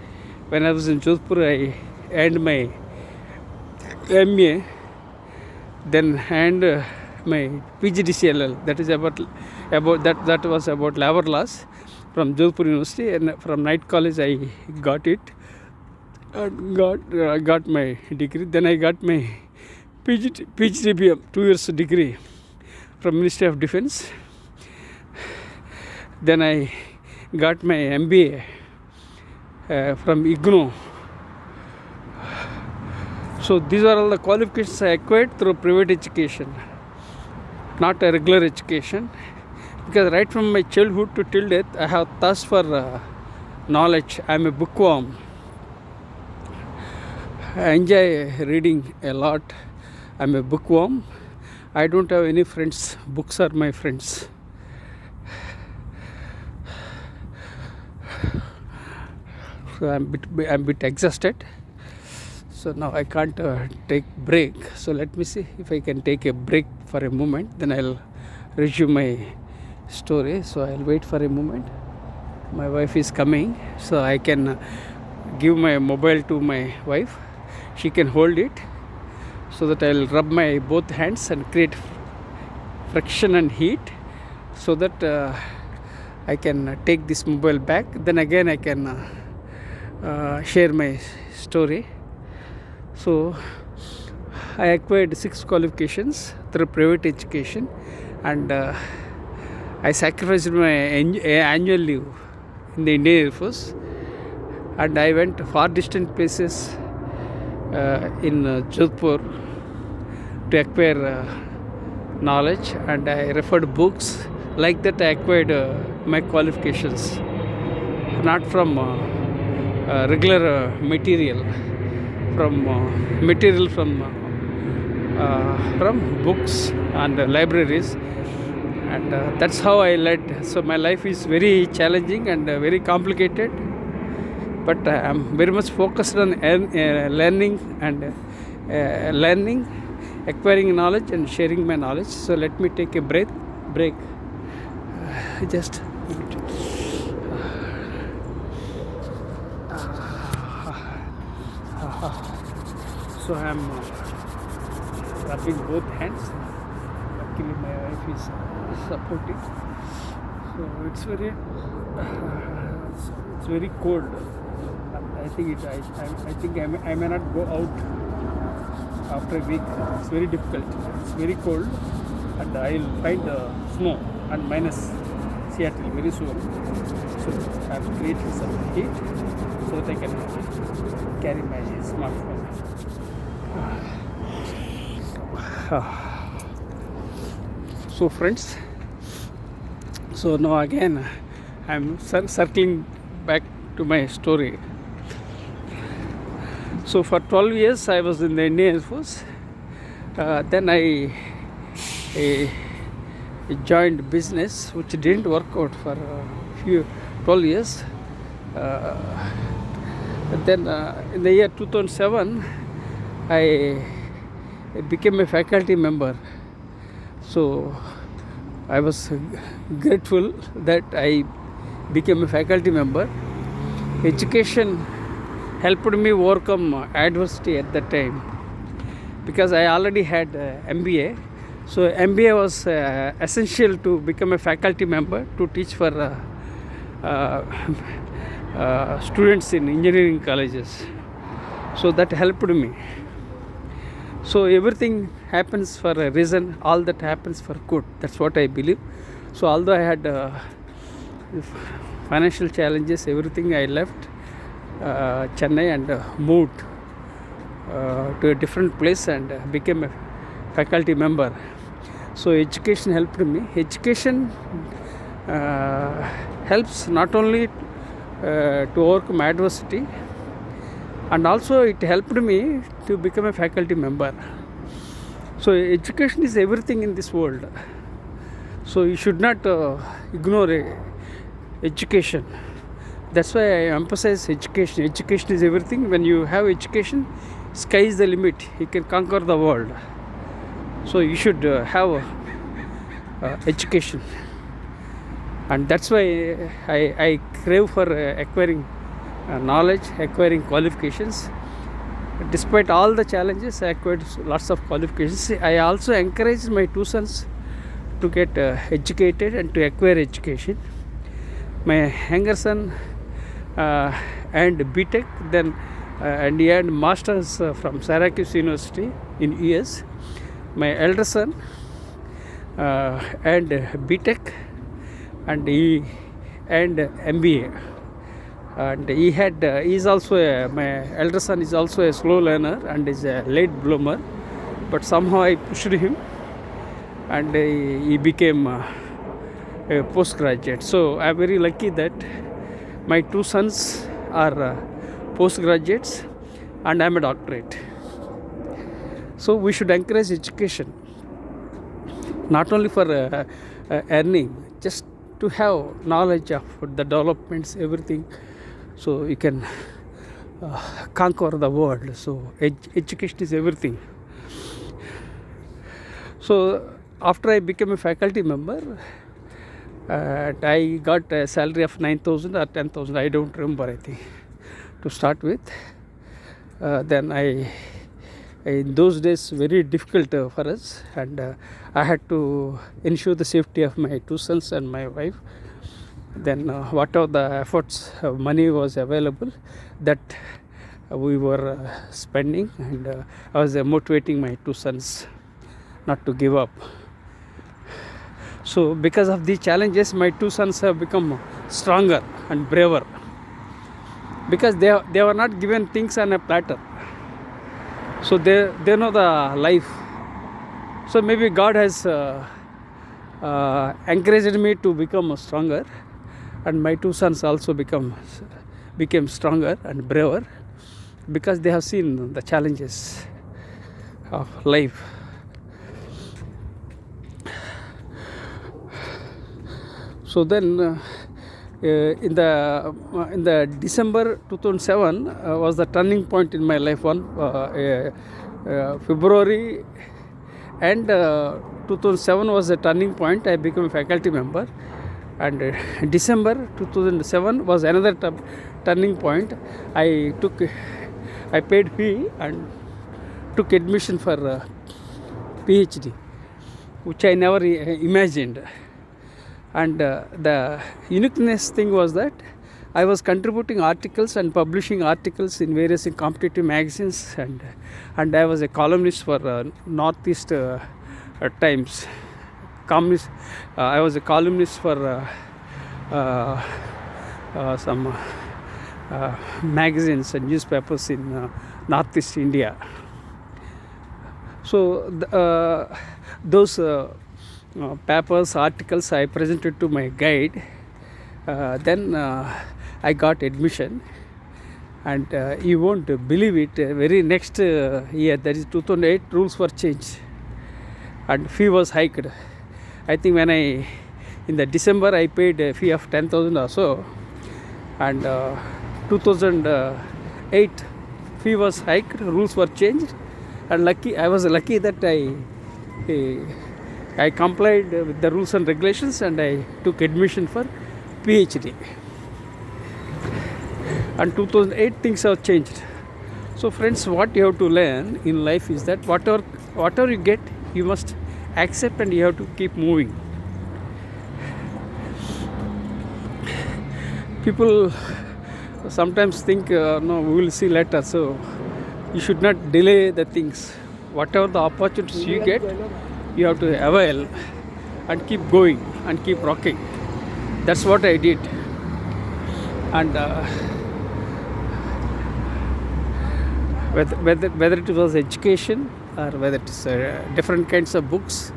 When I was in Jodhpur, I earned my MA. Then and my PGDCLL, that is about that was about labor laws from Jodhpur University, and from Night College I got it and got my degree. Then I got my PGDBM 2 years degree from Ministry of Defence. Then I got my MBA from IGNO. So these are all the qualifications I acquired through private education, not a regular education, because right from my childhood to till death I have thirst for knowledge. I am a bookworm. I enjoy reading a lot. I am a bookworm. I don't have any friends. Books are my friends. So I'm a bit exhausted. So now I can't take break. So let me see if I can take a break for a moment. Then I'll resume my story. So I'll wait for a moment. My wife is coming, so I can give my mobile to my wife. She can hold it, so that I'll rub my both hands and create friction and heat, so that I can take this mobile back. Then again I can share my story. So I acquired 6 qualifications through private education, and I sacrificed my annual leave in the Indian Air Force, and I went far distant places in Jodhpur to acquire knowledge, and I referred books. Like that I acquired my qualifications, not from regular material, from books and libraries, and that's how I led. So my life is very challenging and very complicated, but I'm very much focused on learning and acquiring knowledge and sharing my knowledge. So let me take a break. Just so I'm rubbing both hands. Luckily my wife is supporting. So it's very cold. I think I may not go out after a week. It's very difficult. It's very cold. and I will find snow and minus Seattle very soon. So I have created some heat so that I can carry my smartphone. So friends, so now again I am circling back to my story. So for 12 years I was in the Indian Air Force. Then I joined business, which didn't work out for a few 12 years. Then in the year 2007 I became a faculty member. So I was grateful that I became a faculty member. Education helped me overcome adversity at that time, because I already had MBA. So MBA was essential to become a faculty member to teach for students in engineering colleges. So that helped me. So everything happens for a reason. All that happens for good. That's what I believe. So although I had financial challenges, everything, I left Chennai and moved to a different place and became a faculty member. So education helped me. Education helps not only to overcome adversity, and also it helped me to become a faculty member. So education is everything in this world. So you should not ignore education. That's why I emphasize education. Education is everything. When you have education, sky is the limit. You can conquer the world. So you should have education. And that's why I crave for acquiring knowledge, acquiring qualifications. Despite all the challenges, I acquired lots of qualifications. I also encourage my two sons to get educated and to acquire education. My younger son and B.Tech, then and he had masters from Syracuse University in US. My elder son and B.Tech, and he and MBA. And he is also my elder son is also a slow learner and is a late bloomer, but somehow I pushed him and he became a postgraduate. So I'm very lucky that my two sons are postgraduates and I'm a doctorate. So we should encourage education, not only for earning, just to have knowledge of the developments, everything, so you can conquer the world. So education is everything. So after I became a faculty member, I got a salary of 9,000 or 10,000, I don't remember, I think, to start with. Then in those days, very difficult for us, and I had to ensure the safety of my two sons and my wife. Then whatever the efforts, money was available, that we were spending, and I was motivating my two sons not to give up. So because of these challenges, my two sons have become stronger and braver, because they were not given things on a platter. So they know the life. So maybe God has encouraged me to become stronger, and my two sons also became stronger and braver, because they have seen the challenges of life. So then in the December 2007 was the turning point in my life. February and 2007 was a turning point. I became a faculty member, and December 2007 was another turning point. I paid fee and took admission for Ph.D, which I never imagined. And the uniqueness thing was that I was contributing articles and publishing articles in various competitive magazines, and I was a columnist for Northeast Times. columnist. I was a columnist for some magazines and newspapers in Northeast India. So those papers, articles I presented to my guide. Then I got admission, and you won't believe it. Very next year, that is 2008, rules were changed, and fee was hiked. I think in the December I paid a fee of 10,000 or so, and 2008 fee was hiked, rules were changed, and I was lucky that I complied with the rules and regulations, and I took admission for Ph.D. And 2008 things have changed. So friends, what you have to learn in life is that whatever you get, you must accept, and you have to keep moving. People sometimes think, no, we will see later. So you should not delay the things. Whatever the opportunities you get, you have to avail and keep going and keep rocking. That's what I did. And whether it was education or whether it is different kinds of books,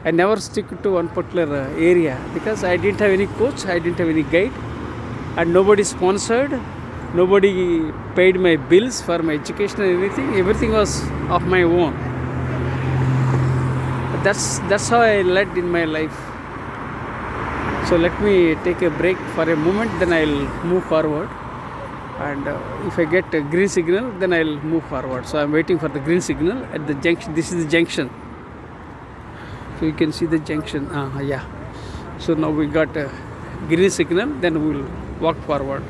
I never stick to one particular area, because I didn't have any coach, I didn't have any guide, and nobody sponsored, nobody paid my bills for my education or anything. Everything was of my own. That's how I led in my life. So let me take a break for a moment, then I'll move forward. And if I get a green signal, then I'll move forward. So I'm waiting for the green signal at the junction. This is the junction. So you can see the junction. Yeah. So now we got a green signal, then we'll walk forward.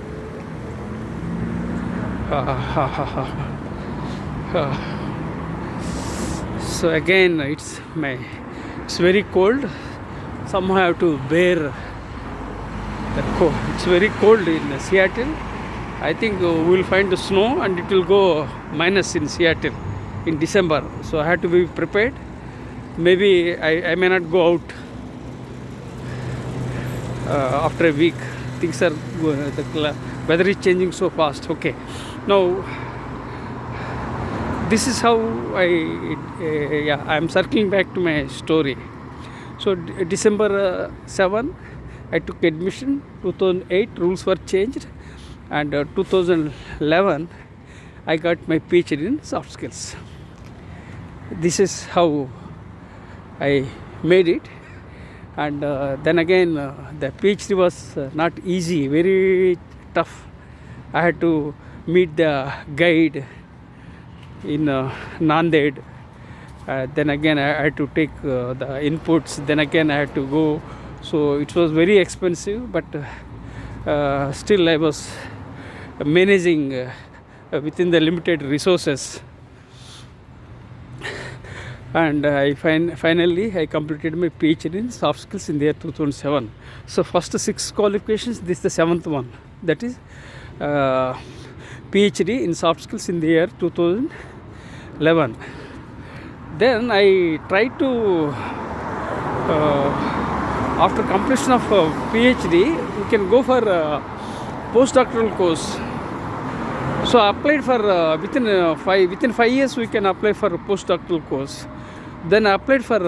So again, it's very cold. Somehow I have to bear the cold. It's very cold in Seattle. I think we'll find the snow, and it will go minus in Seattle in December. So I have to be prepared. Maybe I may not go out after a week. Things are the weather is changing so fast. Okay, now this is how I'm circling back to my story. So December 7, I took admission. 2008 rules were changed, and 2011 I got my PhD in soft skills. This is how I made it. And then again, the PhD was not easy, very tough. I had to meet the guide in Nanded. Then again I had to take the inputs. Then again I had to go. So it was very expensive, but still I was managing within the limited resources. And finally I completed my PhD in soft skills in the year 2007. So first 6 qualifications, this is the 7th one. That is PhD in soft skills in the year 2011. Then I tried to, after completion of PhD, we can go for a postdoctoral course. So I applied for within 5 years we can apply for a postdoctoral course. Then I applied for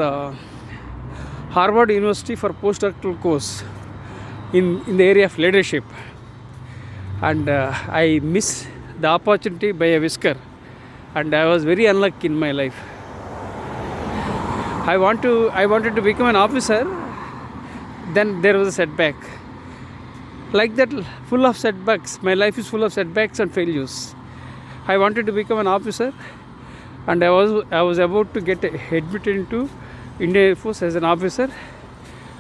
Harvard University for postdoctoral course in the area of leadership, and I missed the opportunity by a whisker, and I was very unlucky in my life. I wanted to become an officer. Then there was a setback. Like that, full of setbacks. My life is full of setbacks and failures. I wanted to become an officer, and I was about to get admitted into Indian Air Force as an officer,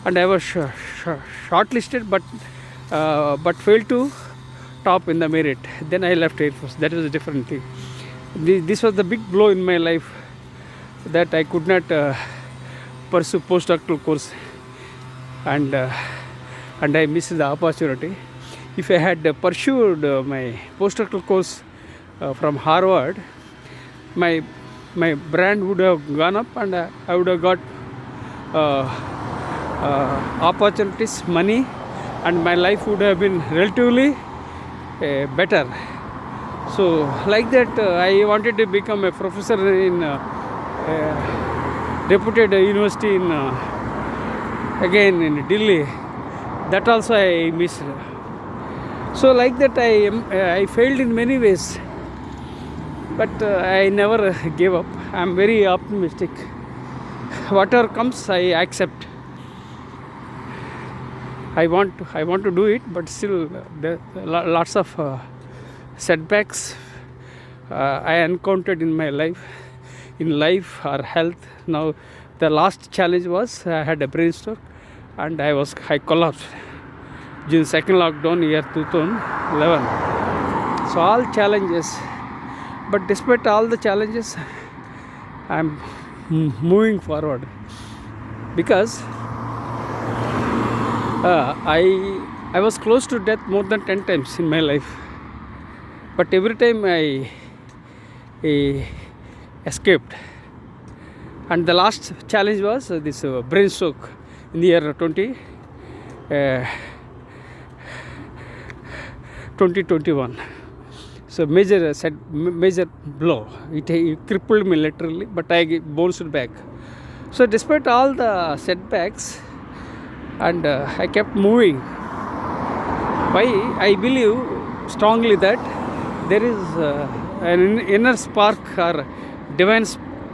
and I was shortlisted, but failed to top in the merit. Then I left Air Force. That was a different thing. This was the big blow in my life, that I could not pursue postdoctoral course, and I missed the opportunity. If I had pursued my postdoctoral course from Harvard, my brand would have gone up, and I would have got opportunities, money, and my life would have been relatively better. So like that, I wanted to become a professor in reputed university in again in Delhi. That also I missed. So like that, I failed in many ways, but I never gave up. I'm very optimistic. Whatever comes, I accept. I want to do it, but still there are lots of setbacks I encountered in my life, or health. Now the last challenge was I had a brain stroke, and I collapsed during second lockdown year 2011. So all challenges, but despite all the challenges, I'm moving forward, because I was close to death more than 10 times in my life, but every time I escaped. And the last challenge was this brain stroke in the year 2021. So major blow. It crippled me literally, but I bounced back. So despite all the setbacks, and I kept moving. Why? I believe strongly that there is an inner spark or divine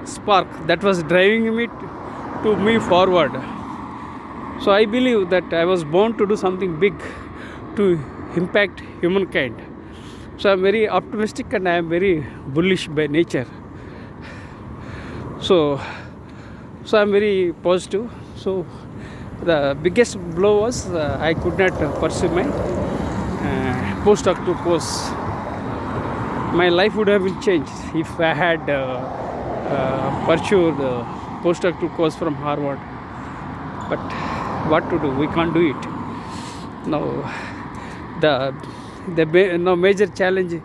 spark that was driving me to move forward. So I believe that I was born to do something big, to impact humankind. So I'm very optimistic, and I am very bullish by nature. So I'm very positive. So the biggest blow was I could not pursue my postdoctoral course. My life would have been changed if I had pursued the postdoctoral course from Harvard. But what to do? We can't do it. Now, the major challenge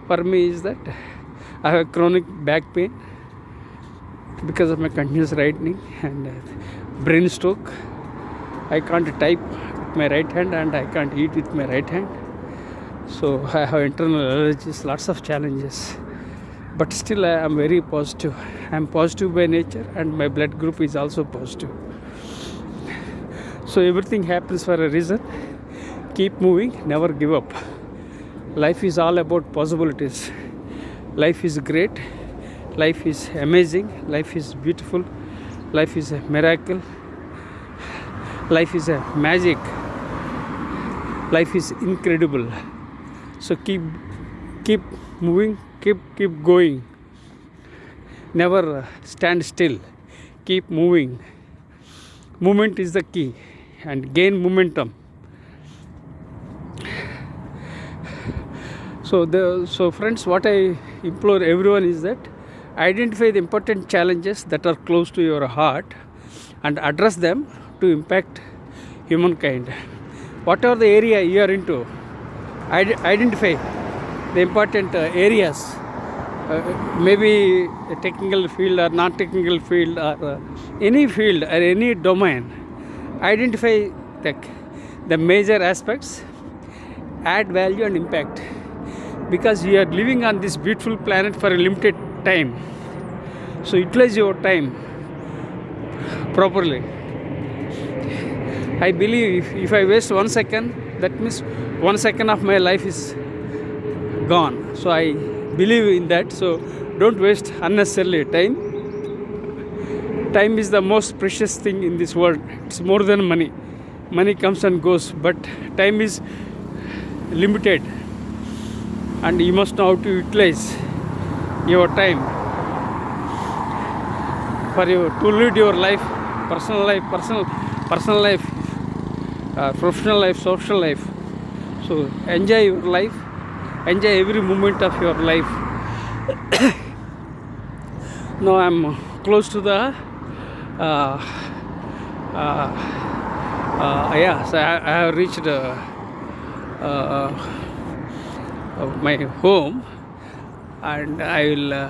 for me is that I have chronic back pain because of my continuous writing and brain stroke. I can't type with my right hand, and I can't eat with my right hand. So I have internal allergies, lots of challenges. But still I am very positive. I am positive by nature, and my blood group is also positive. So everything happens for a reason. Keep moving, never give up. Life is all about possibilities. Life is great. Life is amazing. Life is beautiful. Life is a miracle. Life is a magic. Life is incredible. So keep moving, keep going. Never stand still. Keep moving. Movement is the key, and gain momentum. So friends, what I implore everyone is that identify the important challenges that are close to your heart and address them to impact humankind. Whatever the area you are into, identify the important areas, maybe a technical field or non-technical field, or any field or any domain. Identify the major aspects, add value and impact, because you are living on this beautiful planet for a limited time. So utilize your time properly. I believe if I waste 1 second, that means 1 second of my life is gone. So I believe in that. So don't waste unnecessarily time. Time is the most precious thing in this world. It's more than money. Money comes and goes, but time is limited, and you must know how to utilize your time to lead your life, personal life, professional life, social life. So enjoy your life, enjoy every moment of your life. Now I'm close to the so I have reached my home, and I will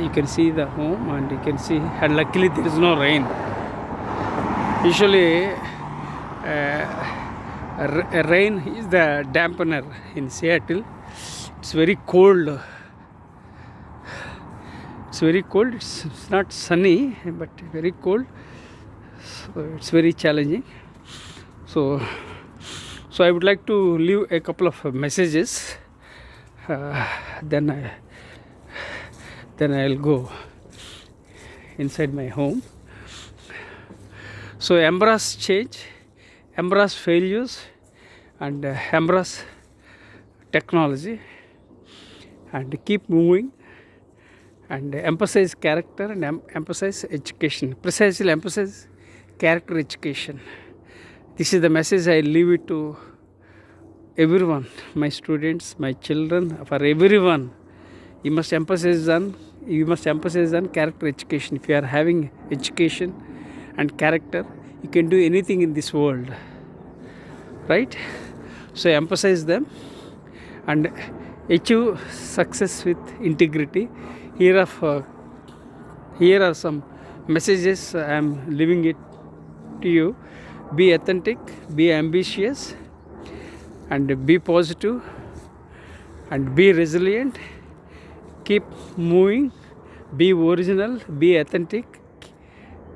you can see the home, and you can see, and luckily there is no rain. Usually, rain is the dampener in Seattle. It's very cold. It's very cold. It's not sunny, but very cold. So it's very challenging. So I would like to leave a couple of messages. Then I'll go inside my home. So embrace change, embrace failures, and embrace technology, and keep moving, and emphasize character, and emphasize education. Precisely emphasize character education. This is the message I leave it to everyone, my students, my children, for everyone. You must emphasize on character education. If you are having education and character, you can do anything in this world, right? So emphasize them and achieve success with integrity. Here are some messages I am leaving it to you. Be authentic, be ambitious, and be positive, and be resilient. Keep moving, be original, be authentic,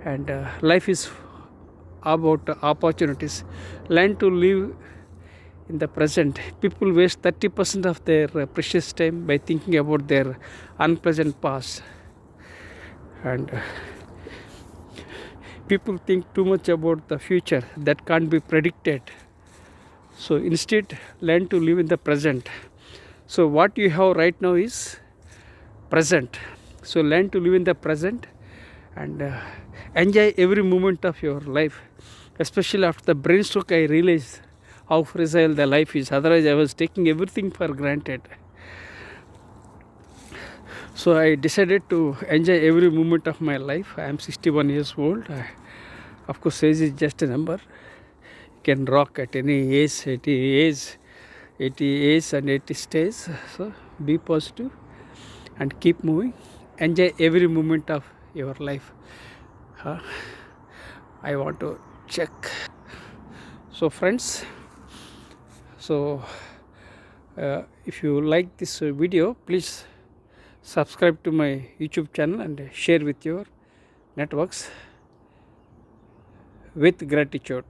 and life is about opportunities. Learn to live in the present. People waste 30% of their precious time by thinking about their unpleasant past, and people think too much about the future that can't be predicted. So instead, learn to live in the present. So what you have right now is present. So learn to live in the present and enjoy every moment of your life. Especially after the brain stroke, I realized how fragile the life is. Otherwise, I was taking everything for granted. So I decided to enjoy every moment of my life. I am 61 years old. Of course, age is just a number. You can rock at any age, 80 age and 80 stays. So be positive and keep moving. Enjoy every moment of your life. I want to check. So friends, if you like this video, please subscribe to my YouTube channel and share with your networks. With gratitude.